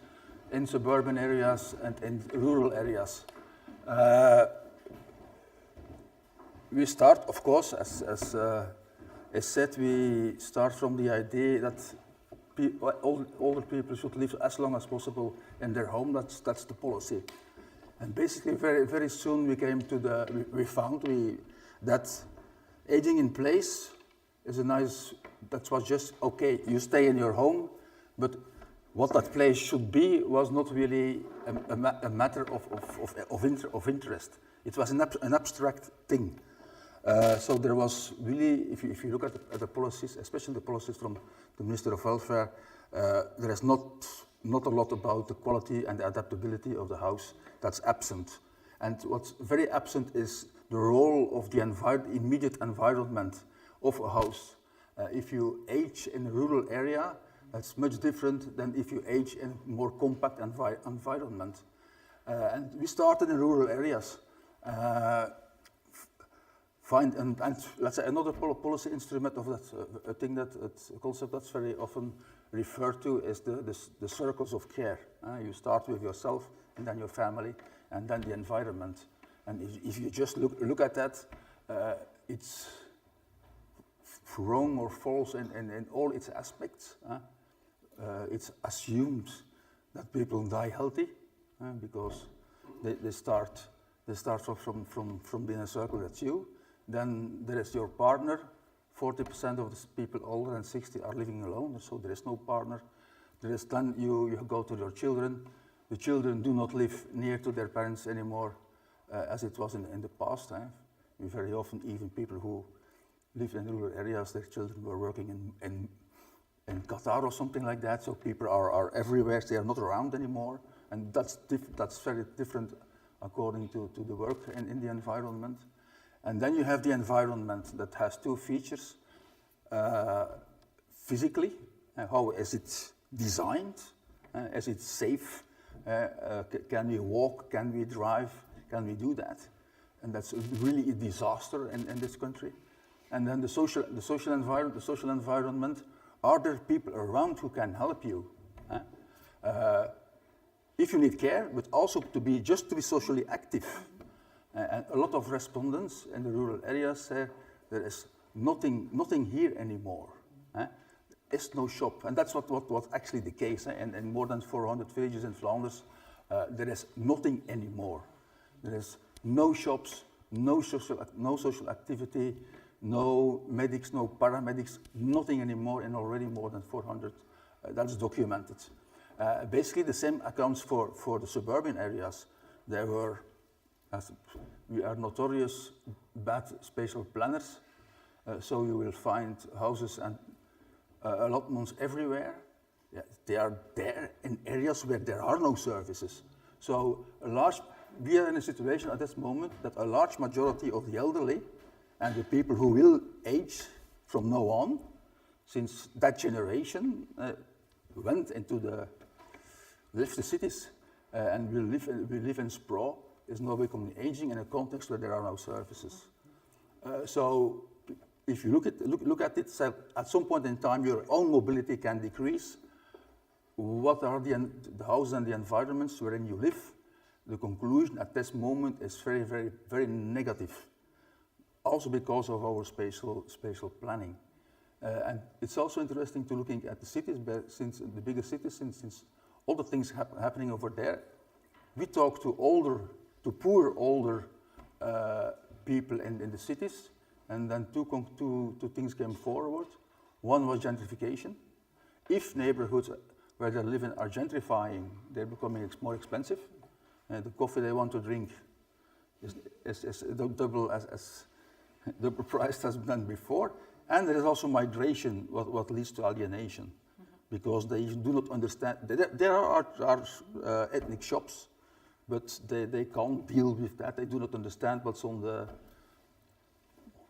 in suburban areas, and in rural areas. We start, of course, as said, we start from the idea that older people should live as long as possible in their home. That's the policy. And basically, very soon we came to we found that aging in place is that was just, okay, you stay in your home, but what that place should be was not really a matter of interest. It was an abstract thing. So there was really, if you look at the policies, especially the policies from the Minister of Welfare, there is not a lot about the quality and the adaptability of the house. That's absent. And what's very absent is the role of the immediate environment of a house. If you age in a rural area, that's much different than if you age in a more compact environment. And we started in rural areas. And let's say another policy instrument of that, a concept that's very often referred to is the circles of care. You start with yourself, and then your family, and then the environment. And if you just look at that, it's wrong or false in all its aspects. It's assumed that people die healthy because they start from the inner circle. That's you. Then there is your partner. 40% of the people older than 60 are living alone, so there is no partner. Then you go to your children. The children do not live near to their parents anymore, as it was in the past. Very often, even people who live in rural areas, their children were working in Qatar or something like that. So people are everywhere; they are not around anymore, and that's very different according to the work in the environment. And then you have the environment that has two features. Physically, how is it designed? Is it safe? Can we walk? Can we drive? Can we do that? And that's really a disaster in this country. And then the social environment, are there people around who can help you? If you need care, but also to be socially active. And a lot of respondents in the rural areas say there is nothing here anymore. There's no shop, and that's what actually the case. In more than 400 villages in Flanders, there is nothing anymore. There is no shops, no social activity, no medics, no paramedics, nothing anymore in already more than 400. That's documented. Basically, the same accounts for the suburban areas. There were, as we are notorious bad spatial planners, so you will find houses and allotments everywhere. Yeah, they are there in areas where there are no services. So we are in a situation at this moment that a large majority of the elderly and the people who will age from now on, since that generation went into left the cities and we live in sprawl, is now becoming aging in a context where there are no services. So if you look at it, so at some point in time your own mobility can decrease. What are the houses and the environments wherein you live? The conclusion at this moment is very, very, very negative. Also because of our spatial planning. And it's also interesting to looking at the cities, since the bigger cities, since all the things happening over there. We talk to poor older people in the cities, and then two things came forward. One was gentrification. If neighborhoods where they're living are gentrifying, they're becoming more expensive. The coffee they want to drink is double as double priced as than before. And there is also migration, what leads to alienation, because they do not understand. There are ethnic shops, but they can't deal with that. They do not understand what's on the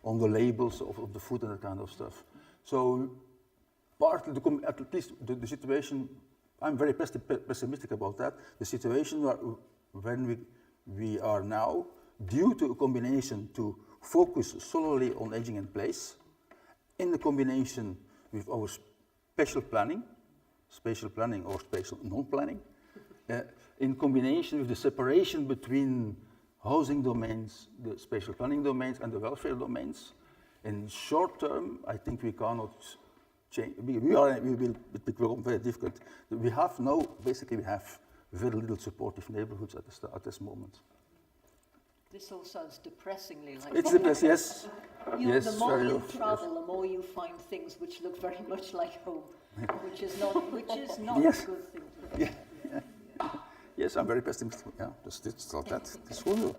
labels of the food and that kind of stuff. So partly, at least the situation, I'm very pessimistic about that. The situation when we are now, due to a combination to focus solely on aging in place, in the combination with our spatial planning or spatial non-planning, in combination with the separation between housing domains, the spatial planning domains, and the welfare domains. In short term, I think we cannot change. It become very difficult. We have now, basically, we have very little supportive neighbourhoods at this moment. This all sounds depressingly like. It's depressing, yes. You know, yes, the more you yes. travel, the more you find things which look very much like home, which is not Yes. a good thing to do. Yeah. Yes, I'm very pessimistic. Ja, dus dit is altijd. Het is gewoon zo.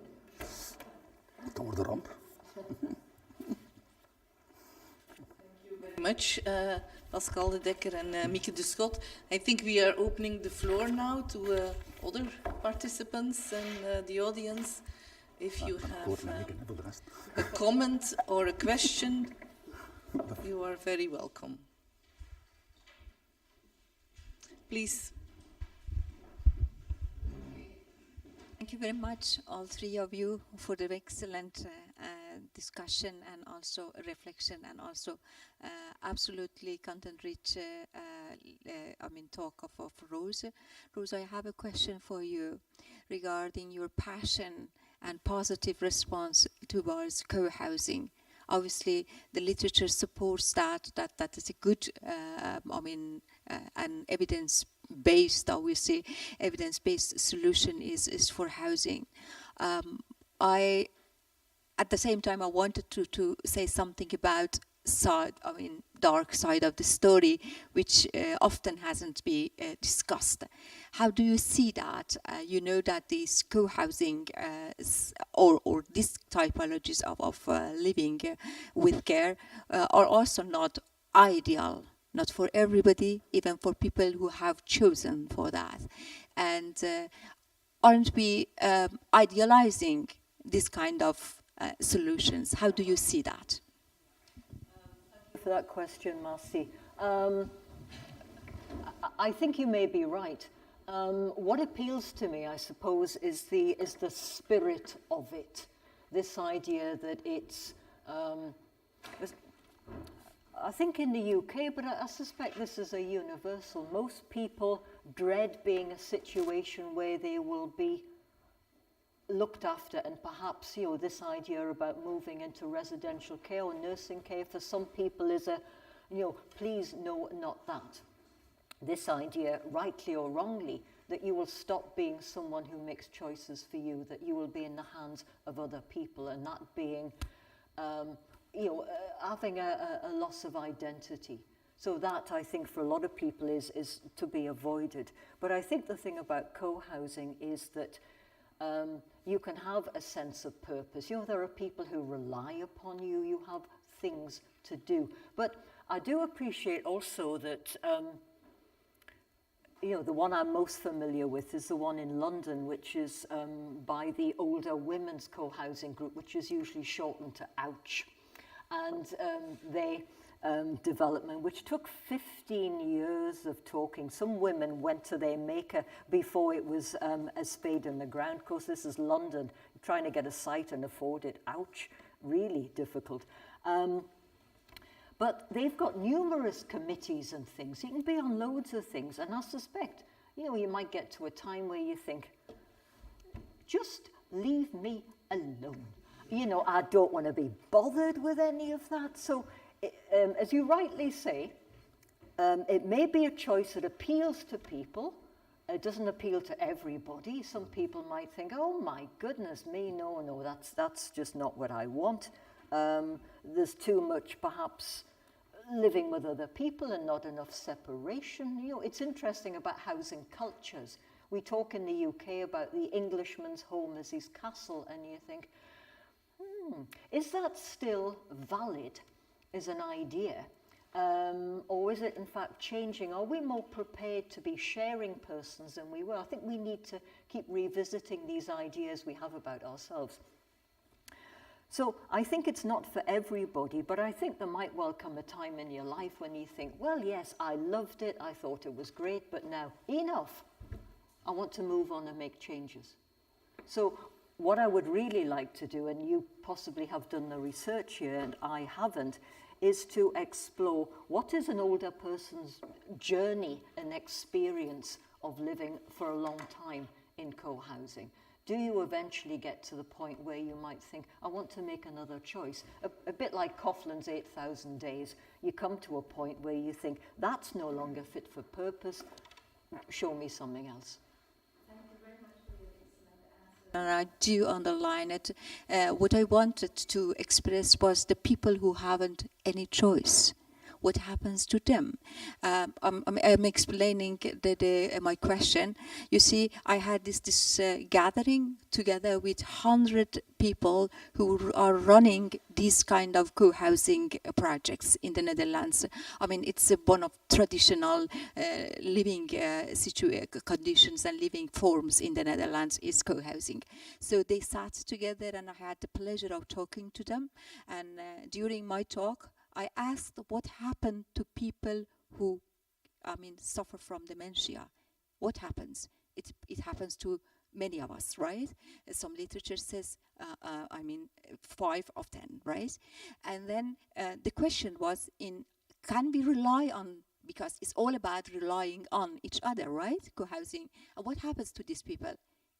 Het wordt de ramp. Much, Pascal De Decker and Mieke Deschodt. I think we are opening the floor now to other participants and the audience. If you have a comment or a question, you are very welcome. Please. Thank you very much, all three of you, for the excellent discussion and also reflection and also absolutely content-rich talk of Rose. Rose, I have a question for you regarding your passion and positive response towards co-housing. Obviously, the literature supports that is a good, and evidence-based, obviously, evidence-based solution is for housing. At the same time, I wanted to say something about dark side of the story, which often hasn't been discussed. How do you see that? You know that these co-housing or these typologies of living with care are also not ideal, not for everybody, even for people who have chosen for that. And aren't we idealizing this kind of solutions? How do you see that? Thank you for that question, Marcy. I think you may be right. What appeals to me, I suppose, is the spirit of it. This idea that it's, I think in the UK, but I suspect this is a universal. Most people dread being a situation where they will be looked after, and perhaps, you know, this idea about moving into residential care or nursing care for some people is a, you know, please no, not that. This idea, rightly or wrongly, that you will stop being someone who makes choices for you, that you will be in the hands of other people, and that being, having a loss of identity. So that, I think, for a lot of people is to be avoided. But I think the thing about co-housing is that you can have a sense of purpose. You know, there are people who rely upon you. You have things to do. But I do appreciate also that, the one I'm most familiar with is the one in London, which is by the Older Women's Co-housing Group, which is usually shortened to OUCH. And they development, which took 15 years of talking. Some women went to their maker before it was a spade in the ground. Of course, this is London, trying to get a site and afford it. Ouch, really difficult. But they've got numerous committees and things. You can be on loads of things. And I suspect, you might get to a time where you think, just leave me alone. I don't want to be bothered with any of that. So, as you rightly say, it may be a choice that appeals to people. It doesn't appeal to everybody. Some people might think, oh my goodness me, no, that's just not what I want. There's too much, perhaps, living with other people and not enough separation. It's interesting about housing cultures. We talk in the UK about the Englishman's home as his castle, and you think, is that still valid as an idea? Or is it in fact changing? Are we more prepared to be sharing persons than we were? I think we need to keep revisiting these ideas we have about ourselves. So I think it's not for everybody, but I think there might well come a time in your life when you think, well, yes, I loved it, I thought it was great, but now enough. I want to move on and make changes. So what I would really like to do, and you possibly have done the research here and I haven't, is to explore what is an older person's journey and experience of living for a long time in co-housing. Do you eventually get to the point where you might think, I want to make another choice? A bit like Coughlin's 8,000 days. You come to a point where you think, that's no longer fit for purpose, show me something else. And I do underline it. What I wanted to express was the people who haven't any choice. What happens to them? I'm explaining my question. You see, I had this gathering together with 100 people who are running these kind of co-housing projects in the Netherlands. I mean, it's one of traditional living conditions and living forms in the Netherlands is co-housing. So they sat together and I had the pleasure of talking to them. And during my talk, I asked what happened to people who, suffer from dementia. What happens? It happens to many of us, right? Some literature says, 5 of 10, right? And then the question was, can we rely on, because it's all about relying on each other, right? Co-housing. And what happens to these people?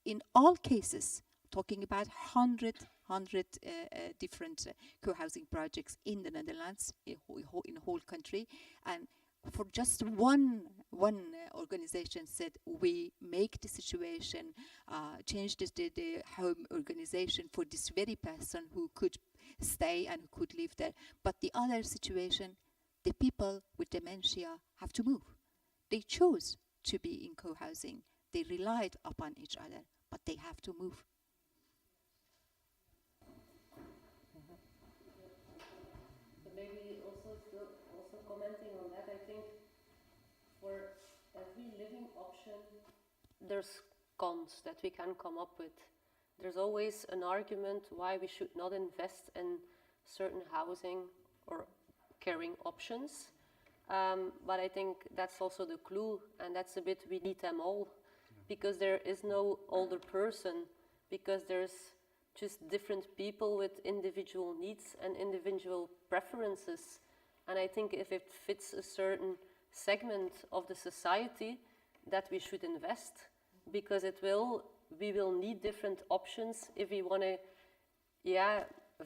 In all cases, talking about 100 different co-housing projects in the Netherlands, in the whole country, and for just one organization said, we make the situation, change the home organization for this very person who could stay and who could live there. But the other situation, the people with dementia have to move. They chose to be in co-housing. They relied upon each other, but they have to move. Maybe also commenting on that, I think for every living option, there's cons that we can come up with. There's always an argument why we should not invest in certain housing or caring options. But I think that's also the clue, and that's a bit, we need them all, because there is no older person, because there's just different people with individual needs and individual preferences. And I think if it fits a certain segment of the society, that we should invest, because we will need different options if we want to,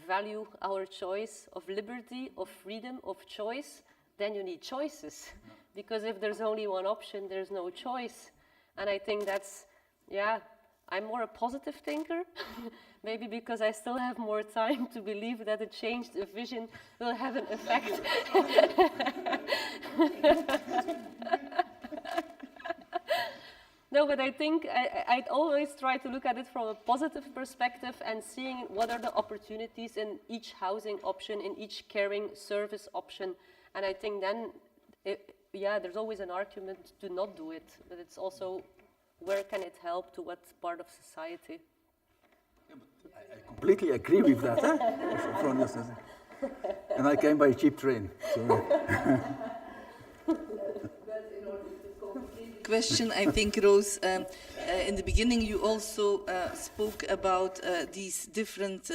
value our choice of liberty, of freedom, of choice. Then you need choices, because if there's only one option, there's no choice. And I think that's, I'm more a positive thinker, maybe because I still have more time to believe that a changed vision will have an effect. No, but I think I'd always try to look at it from a positive perspective and seeing what are the opportunities in each housing option, in each caring service option. And I think then, there's always an argument to not do it, but it's also, where can it help to what part of society? Yeah, but I completely agree with that. And I came by a cheap train. So. Question, I think, Rose, in the beginning you also spoke about these different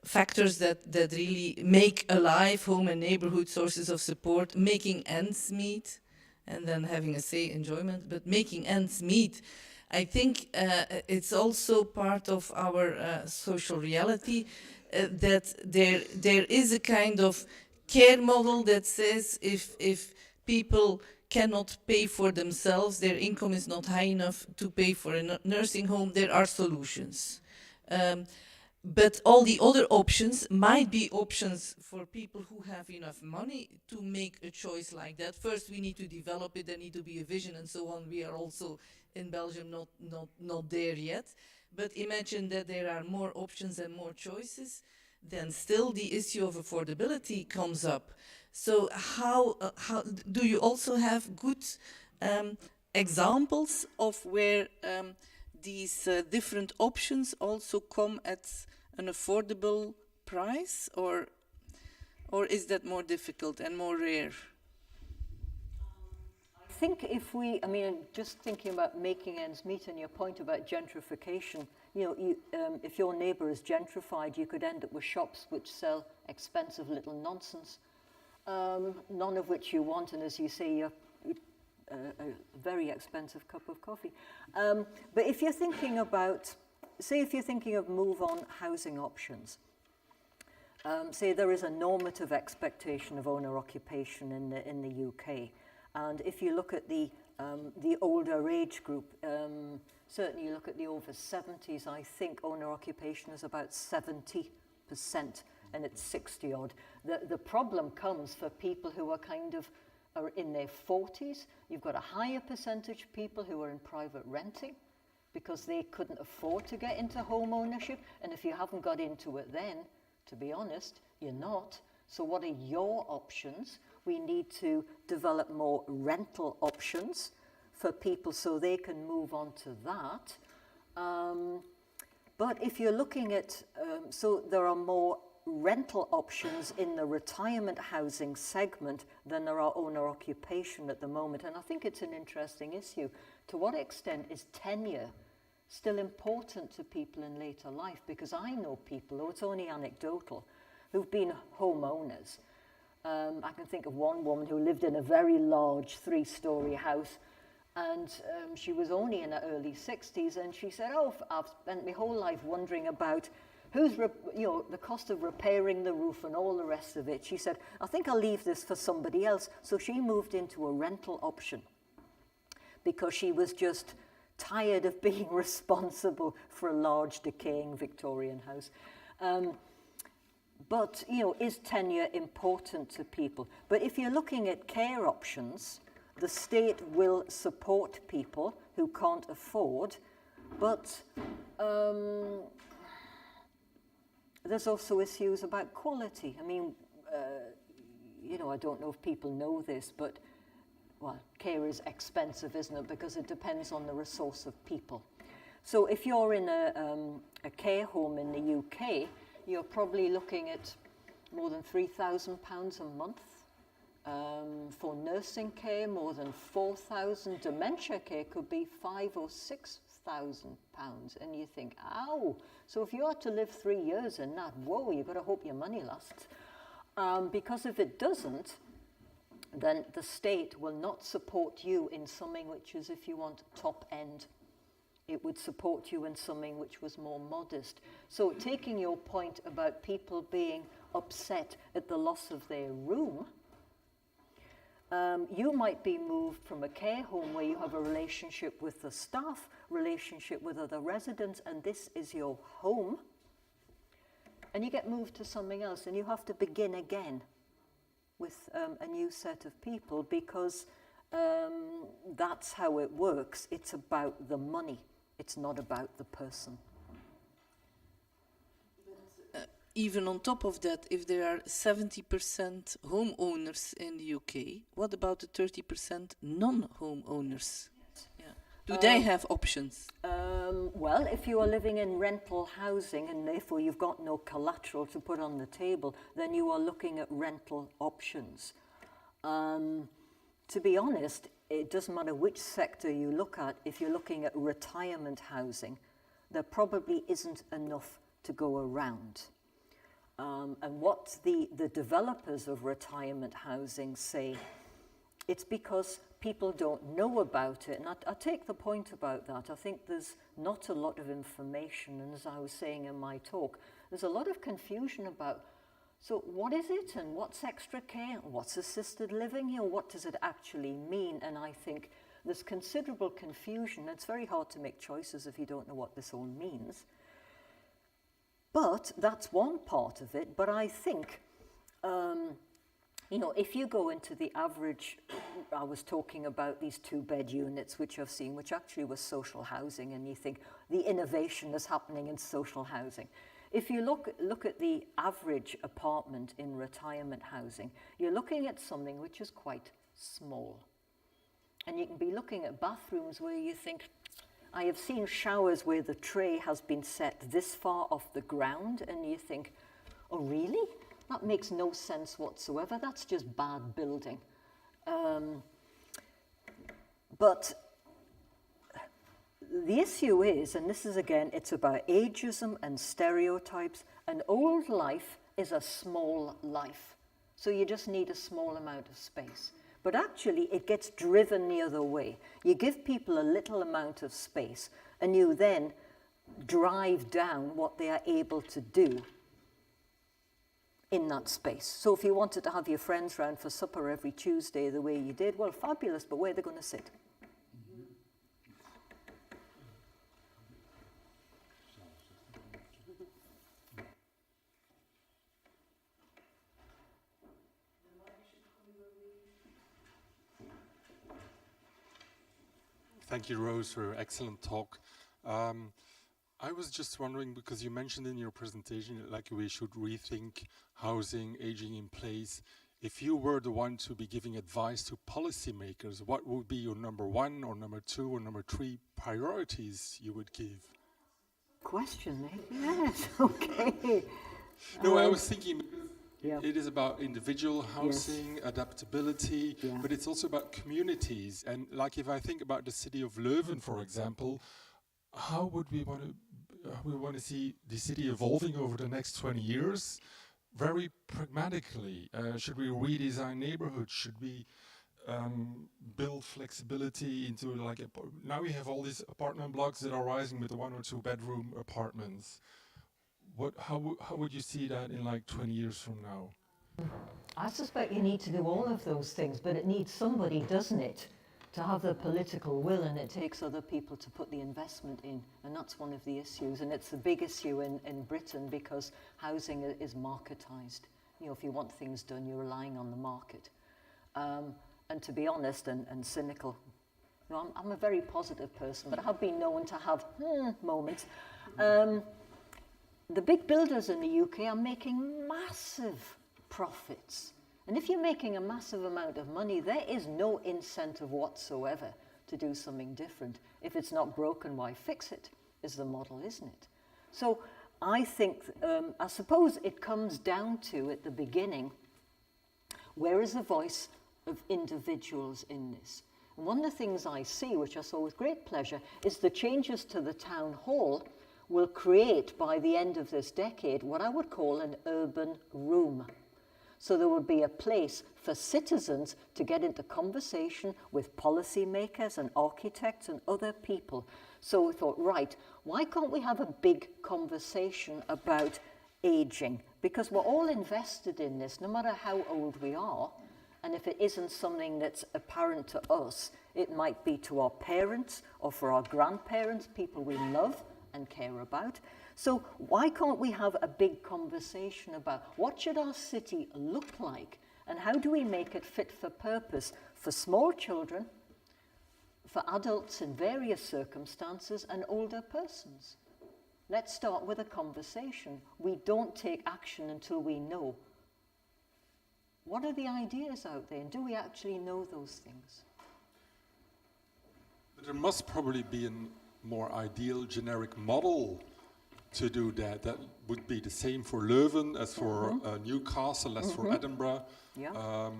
factors that really make alive home and neighborhood sources of support, making ends meet, and then having a say enjoyment, but making ends meet. I think it's also part of our social reality that there is a kind of care model that says if people cannot pay for themselves, their income is not high enough to pay for a nursing home, there are solutions. But all the other options might be options for people who have enough money to make a choice like that. First, we need to develop it, there need to be a vision and so on. We are also in Belgium not there yet. But imagine that there are more options and more choices, then still the issue of affordability comes up. So how do you also have good examples of where these different options also come at an affordable price, or is that more difficult and more rare? I think just thinking about making ends meet and your point about gentrification, if your neighbour is gentrified, you could end up with shops which sell expensive little nonsense, none of which you want, and as you say, a very expensive cup of coffee. But if you're thinking about, say if you're thinking of move-on housing options, say there is a normative expectation of owner occupation in the UK, and if you look at the older age group, certainly you look at the over 70s, I think owner occupation is about 70%, and it's 60 odd. The problem comes for people who are are in their 40s. You've got a higher percentage of people who are in private renting because they couldn't afford to get into home ownership, and if you haven't got into it then, to be honest, you're not. So what are your options? We need to develop more rental options for people so they can move on to that. But if you're looking at, so there are more rental options in the retirement housing segment than there are owner occupation at the moment. And I think it's an interesting issue. To what extent is tenure still important to people in later life? Because I know people, though it's only anecdotal, who've been homeowners. I can think of one woman who lived in a very large 3-story house, and she was only in her early 60s, and she said, oh, I've spent my whole life wondering about the cost of repairing the roof and all the rest of it. She said, I think I'll leave this for somebody else. So she moved into a rental option because she was just tired of being responsible for a large decaying Victorian house. But, is tenure important to people? But if you're looking at care options, the state will support people who can't afford, but there's also issues about quality. I mean, I don't know if people know this, but, well, care is expensive, isn't it? Because it depends on the resource of people. So if you're in a care home in the UK, you're probably looking at more than £3,000 a month. For nursing care, more than 4,000. Dementia care could be £5,000 or £6,000. And you think, ow. So if you had to live 3 years in that, whoa, you've got to hope your money lasts. Because if it doesn't, then the state will not support you in something which is, if you want, top end. It would support you in something which was more modest. So taking your point about people being upset at the loss of their room, you might be moved from a care home where you have a relationship with the staff, relationship with other residents, and this is your home, and you get moved to something else, and you have to begin again with a new set of people, because that's how it works. It's about the money. It's not about the person. Even on top of that, if there are 70% homeowners in the UK, what about the 30% non-homeowners? Yeah. Do they have options? Well, if you are living in rental housing and therefore you've got no collateral to put on the table, then you are looking at rental options. To be honest, it doesn't matter which sector you look at. If you're looking at retirement housing, there probably isn't enough to go around. And what the developers of retirement housing say, it's because people don't know about it. And I take the point about that. I think there's not a lot of information. And as I was saying in my talk, there's a lot of confusion about, so what is it, and what's extra care, what's assisted living, what does it actually mean? And I think there's considerable confusion. It's very hard to make choices if you don't know what this all means. But that's one part of it. But I think, if you go into the average, I was talking about these 2-bed units, which I've seen, which actually was social housing, and you think the innovation that's happening in social housing. If you look at the average apartment in retirement housing, you're looking at something which is quite small. And you can be looking at bathrooms where you think, I have seen showers where the tray has been set this far off the ground, and you think, oh really? That makes no sense whatsoever. That's just bad building. But the issue is, and this is again, it's about ageism and stereotypes, and old life is a small life. So you just need a small amount of space. But actually, it gets driven the other way. You give people a little amount of space, and you then drive down what they are able to do in that space. So if you wanted to have your friends round for supper every Tuesday the way you did, well, fabulous, but where are they going to sit? Thank you, Rose, for your excellent talk. I was just wondering, because you mentioned in your presentation, like we should rethink housing, aging in place. If you were the one to be giving advice to policymakers, what would be your number 1 or number 2 or number 3 priorities you would give? Question, eh? Yes, okay. No, I was thinking, Yeah. it is about individual housing, adaptability, Yeah. but it's also about communities. And like if I think about the city of Leuven, for example, how would we want to see the city evolving over the next 20 years? Very pragmatically, should we redesign neighborhoods? Should we build flexibility into now we have all these apartment blocks that are rising with the 1 or 2 bedroom apartments. How would you see that in like 20 years from now? I suspect you need to do all of those things, but it needs somebody, doesn't it, to have the political will, and it takes other people to put the investment in, and that's one of the issues, and it's the big issue in Britain because housing is marketised. You know, if you want things done, you're relying on the market. And to be honest and cynical, you know, I'm a very positive person, but I have been known to have moments. The big builders in the UK are making massive profits. And if you're making a massive amount of money, there is no incentive whatsoever to do something different. If it's not broken, why fix it, is the model, isn't it? So I think, I suppose it comes down to, at the beginning, where is the voice of individuals in this? And one of the things I see, which I saw with great pleasure, is the changes to the town hall will create, by the end of this decade, what I would call an urban room. So there would be a place for citizens to get into conversation with policymakers and architects and other people. So we thought, right, why can't we have a big conversation about aging? Because we're all invested in this, no matter how old we are. And if it isn't something that's apparent to us, it might be to our parents or for our grandparents, people we love and care about. So why can't we have a big conversation about what should our city look like and how do we make it fit for purpose for small children, for adults in various circumstances, and older persons? Let's start with a conversation. We don't take action until we know what are the ideas out there, and do we actually know those things? But there must probably be a more ideal generic model to do that. That would be the same for Leuven as for Newcastle, as for Edinburgh. Yeah.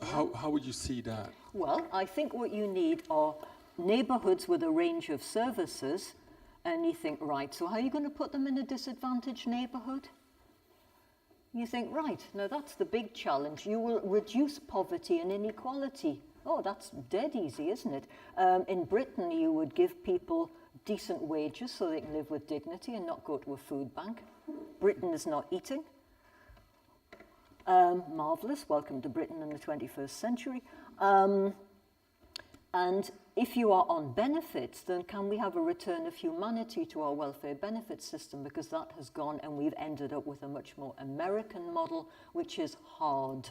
How would you see that? Well, I think what you need are neighbourhoods with a range of services, and you think, right, so how are you going to put them in a disadvantaged neighbourhood? You think, right, now that's the big challenge. You will reduce poverty and inequality. Oh, that's dead easy, isn't it? In Britain, you would give people decent wages so they can live with dignity and not go to a food bank. Britain is not eating. Marvellous, welcome to Britain in the 21st century. And if you are on benefits, then can we have a return of humanity to our welfare benefit system? Because that has gone and we've ended up with a much more American model, which is hard.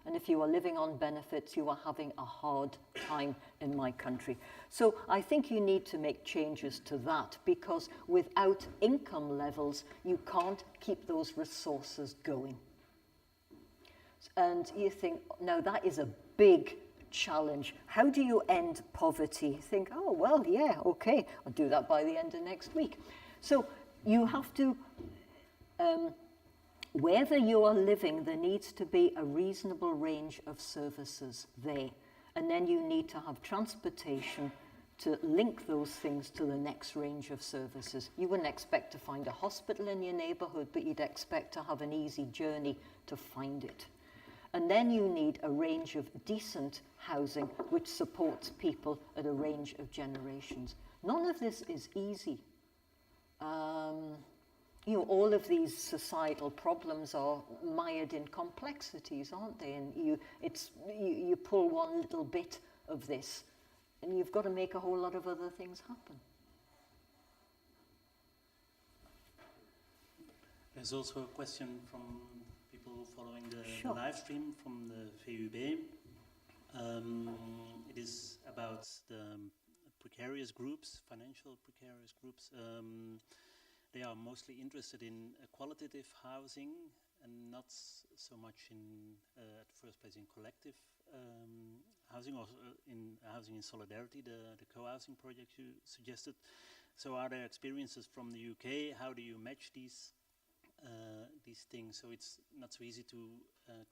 And if you are living on benefits, you are having a hard time in my country. So I think you need to make changes to that, because without income levels, you can't keep those resources going. And you think, now that is a big challenge. How do you end poverty? Think, oh, well, yeah, okay, I'll do that by the end of next week. So you have to, wherever you are living, there needs to be a reasonable range of services there. And then you need to have transportation to link those things to the next range of services. You wouldn't expect to find a hospital in your neighbourhood, but you'd expect to have an easy journey to find it. And then you need a range of decent housing which supports people at a range of generations. None of this is easy. You know, all of these societal problems are mired in complexities, aren't they? And you pull one little bit of this, and you've got to make a whole lot of other things happen. There's also a question from people following the Sure. live stream from the VUB. It is about the precarious groups, financial precarious groups. They are mostly interested in qualitative housing and not so much in, at first place, in collective housing or in housing in solidarity, the co-housing project you suggested. So are there experiences from the UK? How do you match these things? So it's not so easy to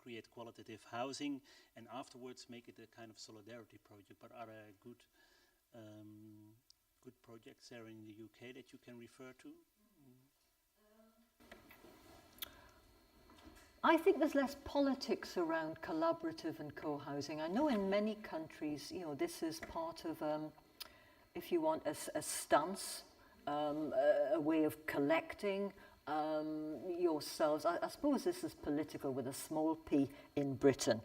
create qualitative housing and afterwards make it a kind of solidarity project. But are there good projects there in the UK that you can refer to? I think there's less politics around collaborative and co-housing. I know in many countries, you know, this is part of, if you want, a stance, a way of collecting yourselves. I suppose this is political with a small p in Britain.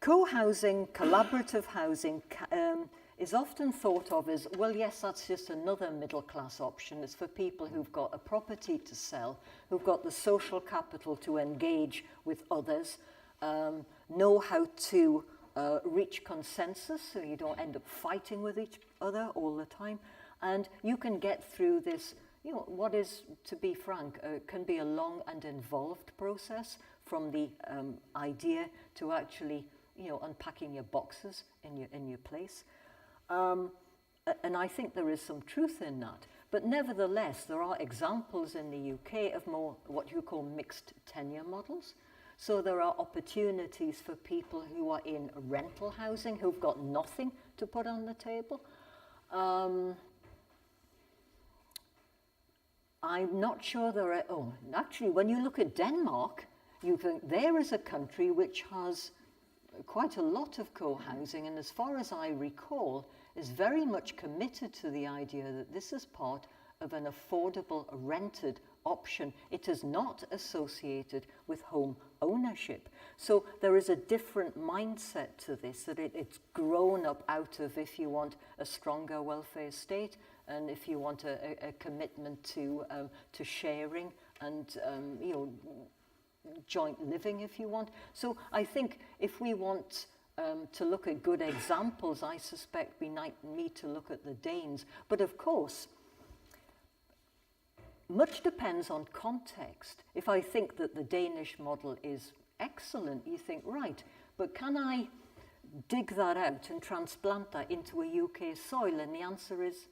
Co-housing, collaborative housing is often thought of as, well, yes, that's just another middle-class option. It's for people who've got a property to sell, who've got the social capital to engage with others, know how to reach consensus so you don't end up fighting with each other all the time. And you can get through this, you know, what is, to be frank, can be a long and involved process from the idea to actually, you know, unpacking your boxes in your place. And I think there is some truth in that. But nevertheless, there are examples in the UK of more what you call mixed tenure models. So there are opportunities for people who are in rental housing, who've got nothing to put on the table. I'm not sure there are, oh, actually, when you look at Denmark, you think there is a country which has quite a lot of co-housing, and as far as I recall, is very much committed to the idea that this is part of an affordable rented option. It is not associated with home ownership. So there is a different mindset to this, that it's grown up out of, if you want, a stronger welfare state, and if you want a commitment to sharing and you know, joint living, if you want. So I think if we want to look at good examples, I suspect we need to look at the Danes. But of course, much depends on context. If I think that the Danish model is excellent, you think, right, but can I dig that out and transplant that into a UK soil? And the answer is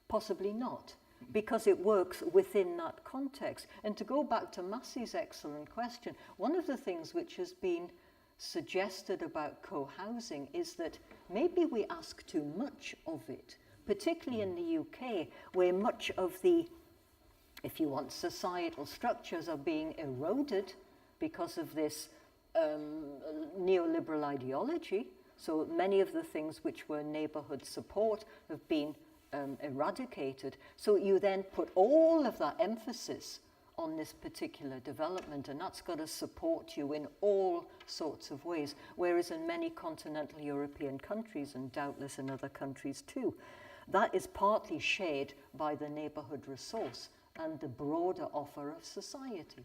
possibly not, because it works within that context. And to go back to Massey's excellent question, one of the things which has been suggested about co-housing is that maybe we ask too much of it, particularly in the UK, where much of the, if you want, societal structures are being eroded because of this neoliberal ideology. So many of the things which were neighbourhood support have been eradicated. So you then put all of that emphasis on this particular development, and that's got to support you in all sorts of ways. Whereas in many continental European countries, and doubtless in other countries too, that is partly shared by the neighbourhood resource and the broader offer of society.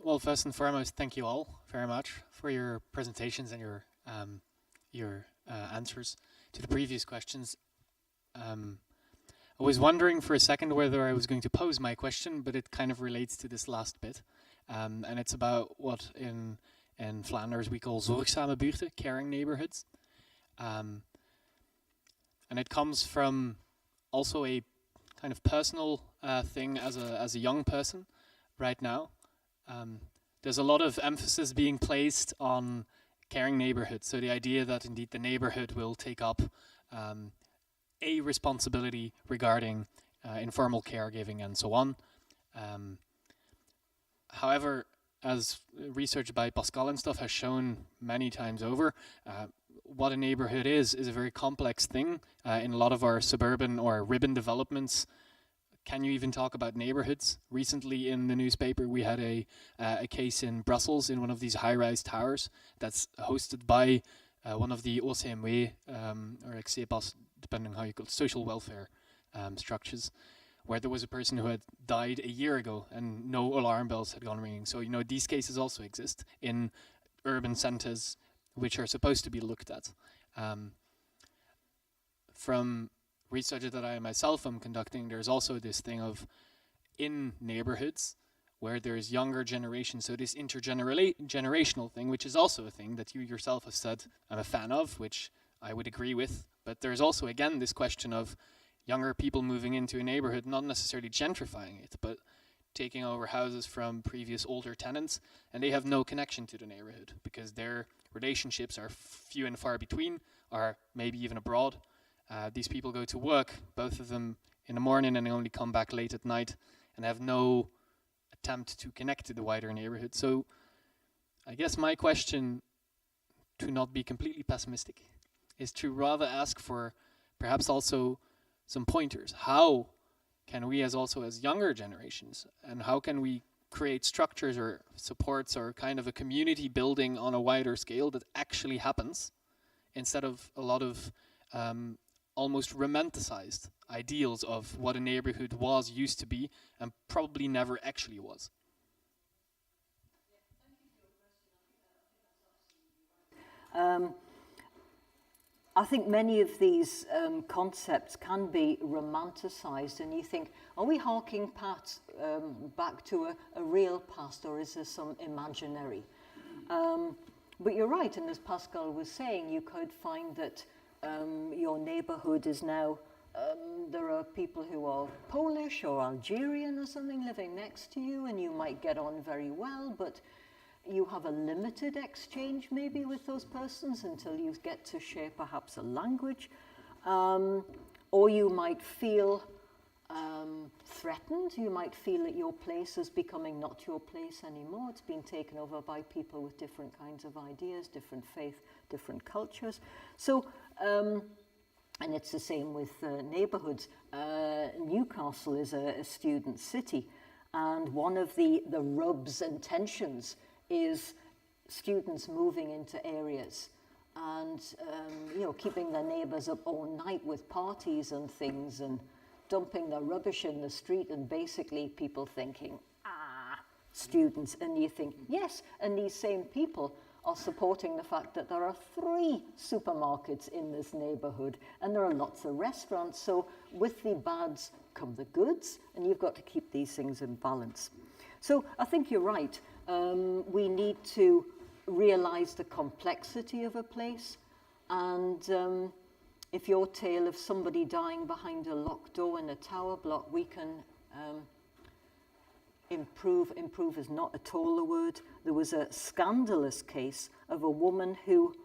Well, first and foremost, thank you all very much for your presentations and your answers to the previous questions. I was wondering for a second whether I was going to pose my question, but it kind of relates to this last bit. And it's about what in Flanders we call zorgzame buurten, caring neighborhoods. And it comes from also a kind of personal thing as a young person right now. There's a lot of emphasis being placed on caring neighborhoods. So the idea that indeed the neighborhood will take up a responsibility regarding informal caregiving and so on. However, as research by Pascal and stuff has shown many times over, what a neighborhood is a very complex thing. In a lot of our suburban or urban developments, can you even talk about neighborhoods? Recently in the newspaper we had a case in Brussels in one of these high-rise towers that's hosted by one of the OCMW, or CEPAS, depending on how you call it, social welfare structures, where there was a person who had died a year ago and no alarm bells had gone ringing. So, you know, these cases also exist in urban centers which are supposed to be looked at. From research that I myself am conducting, there's also this thing of in neighborhoods where there's younger generations, so this intergenerational thing, which is also a thing that you yourself have said I'm a fan of, which I would agree with, but there's also again this question of younger people moving into a neighborhood, not necessarily gentrifying it, but taking over houses from previous older tenants, and they have no connection to the neighborhood because their relationships are few and far between, or maybe even abroad. These people go to work, both of them in the morning, and they only come back late at night and have no attempt to connect to the wider neighborhood. So I guess my question, to not be completely pessimistic, is to rather ask for perhaps also some pointers. How can we as younger generations, and how can we create structures or supports or kind of a community building on a wider scale that actually happens instead of a lot of almost romanticized ideals of what a neighborhood used to be and probably never actually was? I think many of these concepts can be romanticized, and you think, are we harking back to a real past, or is there some imaginary? But you're right, and as Pascal was saying, you could find that your neighborhood is now, there are people who are Polish or Algerian or something living next to you, and you might get on very well, but you have a limited exchange maybe with those persons until you get to share perhaps a language, or you might feel threatened. You might feel that your place is becoming not your place anymore. It's been taken over by people with different kinds of ideas, different faith, different cultures. So, and it's the same with neighbourhoods. Newcastle is a student city, and one of the rubs and tensions is students moving into areas and keeping their neighbours up all night with parties and things and dumping their rubbish in the street, and basically people thinking, students, and you think, yes, and these same people are supporting the fact that there are 3 supermarkets in this neighbourhood and there are lots of restaurants. So with the bads come the goods, and you've got to keep these things in balance. So I think you're right. We need to realize the complexity of a place, and if your tale of somebody dying behind a locked door in a tower block, we can improve is not at all the word. There was a scandalous case of a woman who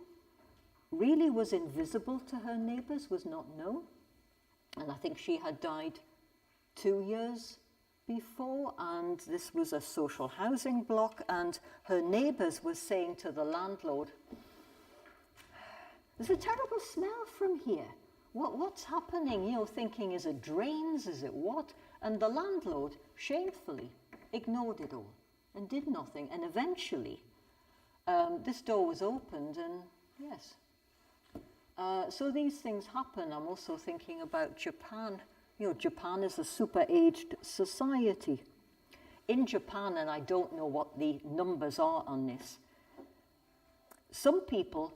really was invisible to her neighbours, was not known, and I think she had died 2 years before, and this was a social housing block, and her neighbours were saying to the landlord, there's a terrible smell from here. What's happening? Thinking, is it drains? Is it what? And the landlord shamefully ignored it all and did nothing. And eventually, this door was opened, and yes. So these things happen. I'm also thinking about Japan. Japan is a super-aged society. In Japan, and I don't know what the numbers are on this, some people,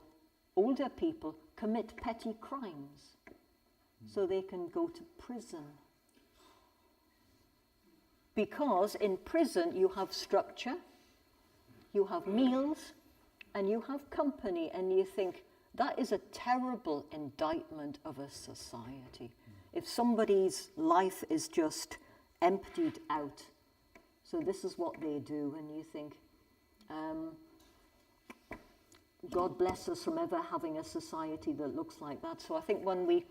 older people, commit petty crimes so they can go to prison. Because in prison you have structure, you have meals, and you have company, and you think that is a terrible indictment of a society. If somebody's life is just emptied out, so this is what they do, and you think, God bless us from ever having a society that looks like that. So I think when we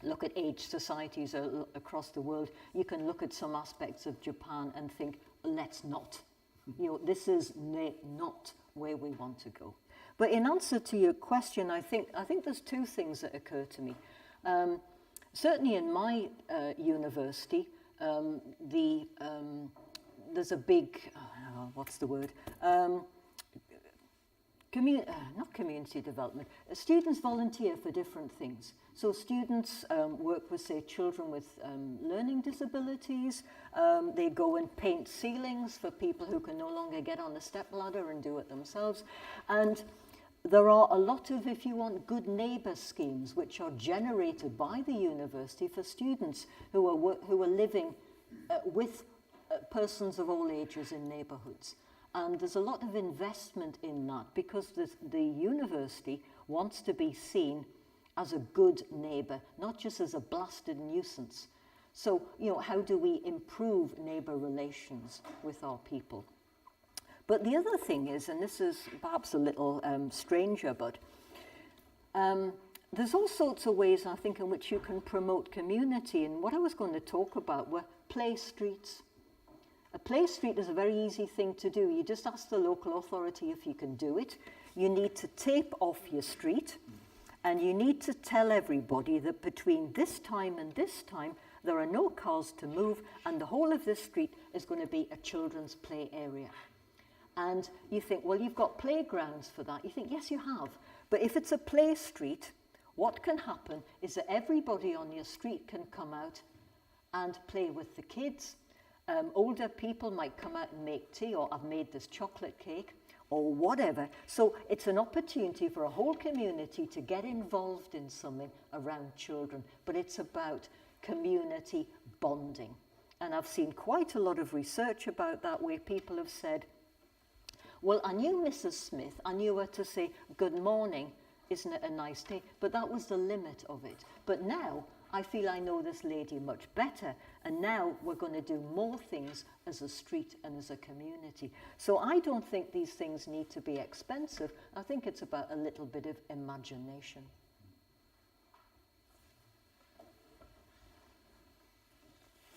look at age societies across the world, you can look at some aspects of Japan and think, let's not. You know, this is not where we want to go. But in answer to your question, I think there's two things that occur to me. Certainly in my university, there's a big, what's the word? Not community development. Students volunteer for different things. So students work with, say, children with learning disabilities. They go and paint ceilings for people who can no longer get on the stepladder and do it themselves. And there are a lot of, if you want, good neighbour schemes which are generated by the university for students who are living with persons of all ages in neighbourhoods. And there's a lot of investment in that because the university wants to be seen as a good neighbour, not just as a blasted nuisance. So, you know, how do we improve neighbour relations with our people? But the other thing is, and this is perhaps a little stranger, but there's all sorts of ways, I think, in which you can promote community. And what I was going to talk about were play streets. A play street is a very easy thing to do. You just ask the local authority if you can do it. You need to tape off your street, and you need to tell everybody that between this time and this time, there are no cars to move, and the whole of this street is going to be a children's play area. And you think, well, you've got playgrounds for that. You think, yes, you have. But if it's a play street, what can happen is that everybody on your street can come out and play with the kids. Older people might come out and make tea, or I've made this chocolate cake, or whatever. So it's an opportunity for a whole community to get involved in something around children, but it's about community bonding. And I've seen quite a lot of research about that, where people have said, well, I knew Mrs. Smith, I knew her to say, good morning, isn't it a nice day? But that was the limit of it. But now, I feel I know this lady much better, and now we're going to do more things as a street and as a community. So I don't think these things need to be expensive. I think it's about a little bit of imagination.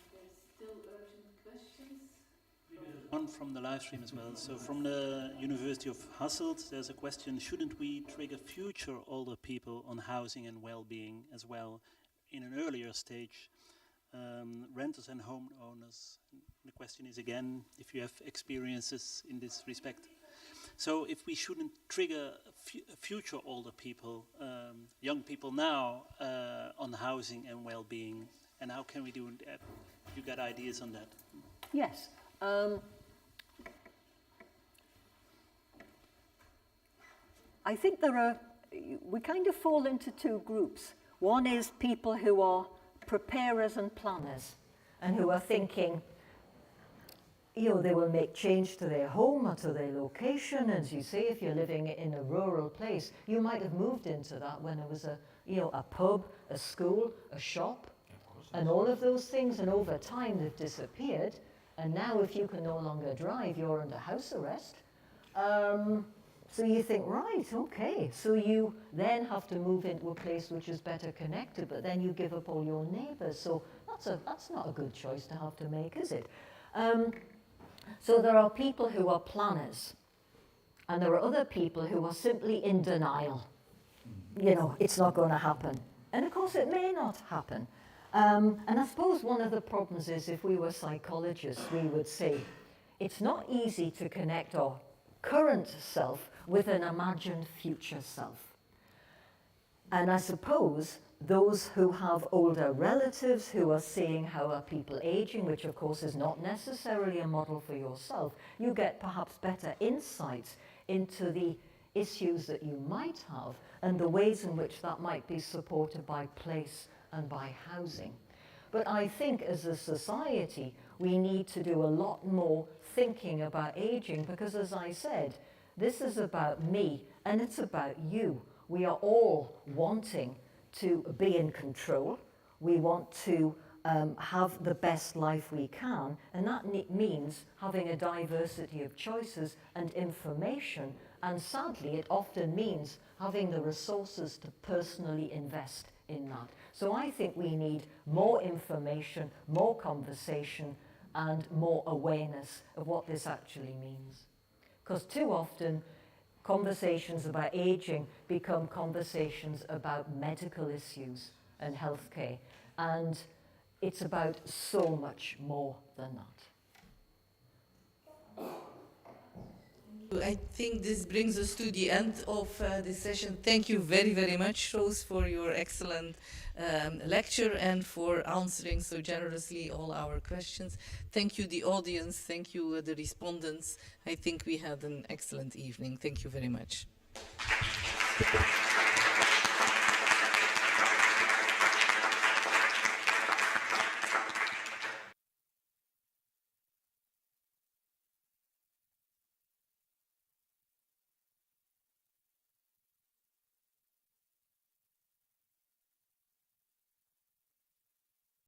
There's still urgent questions? One from the live stream as well. So from the University of Hasselt, there's a question, shouldn't we trigger future older people on housing and well-being as well in an earlier stage, renters and homeowners? The question is again, if you have experiences in this respect. So if we shouldn't trigger future older people, young people now on housing and well-being, and how can we do that? You got ideas on that? Yes. I think we kind of fall into two groups. One is people who are preparers and planners, and who are thinking, you know, they will make change to their home or to their location. As you say, if you're living in a rural place, you might have moved into that when there was a pub, a school, a shop, and all of those things, and over time they've disappeared. And now if you can no longer drive, you're under house arrest. So you think, right, okay. So you then have to move into a place which is better connected, but then you give up all your neighbours. So that's not a good choice to have to make, is it? So there are people who are planners, and there are other people who are simply in denial. You know, it's not going to happen. And of course it may not happen. And I suppose one of the problems is, if we were psychologists, we would say, it's not easy to connect our current self with an imagined future self. And I suppose those who have older relatives who are seeing how are people aging, which of course is not necessarily a model for yourself, you get perhaps better insights into the issues that you might have and the ways in which that might be supported by place and by housing. But I think as a society, we need to do a lot more thinking about aging, because as I said, this is about me and it's about you. we are all wanting to be in control. We want to have the best life we can, and that means having a diversity of choices and information, and sadly it often means having the resources to personally invest in that. So I think we need more information, more conversation, and more awareness of what this actually means. Because too often conversations about aging become conversations about medical issues and healthcare, and it's about so much more than that. I think this brings us to the end of this session. Thank you very, very much, Rose, for your excellent lecture and for answering so generously all our questions. Thank you, the audience. Thank you, the respondents. I think we had an excellent evening. Thank you very much.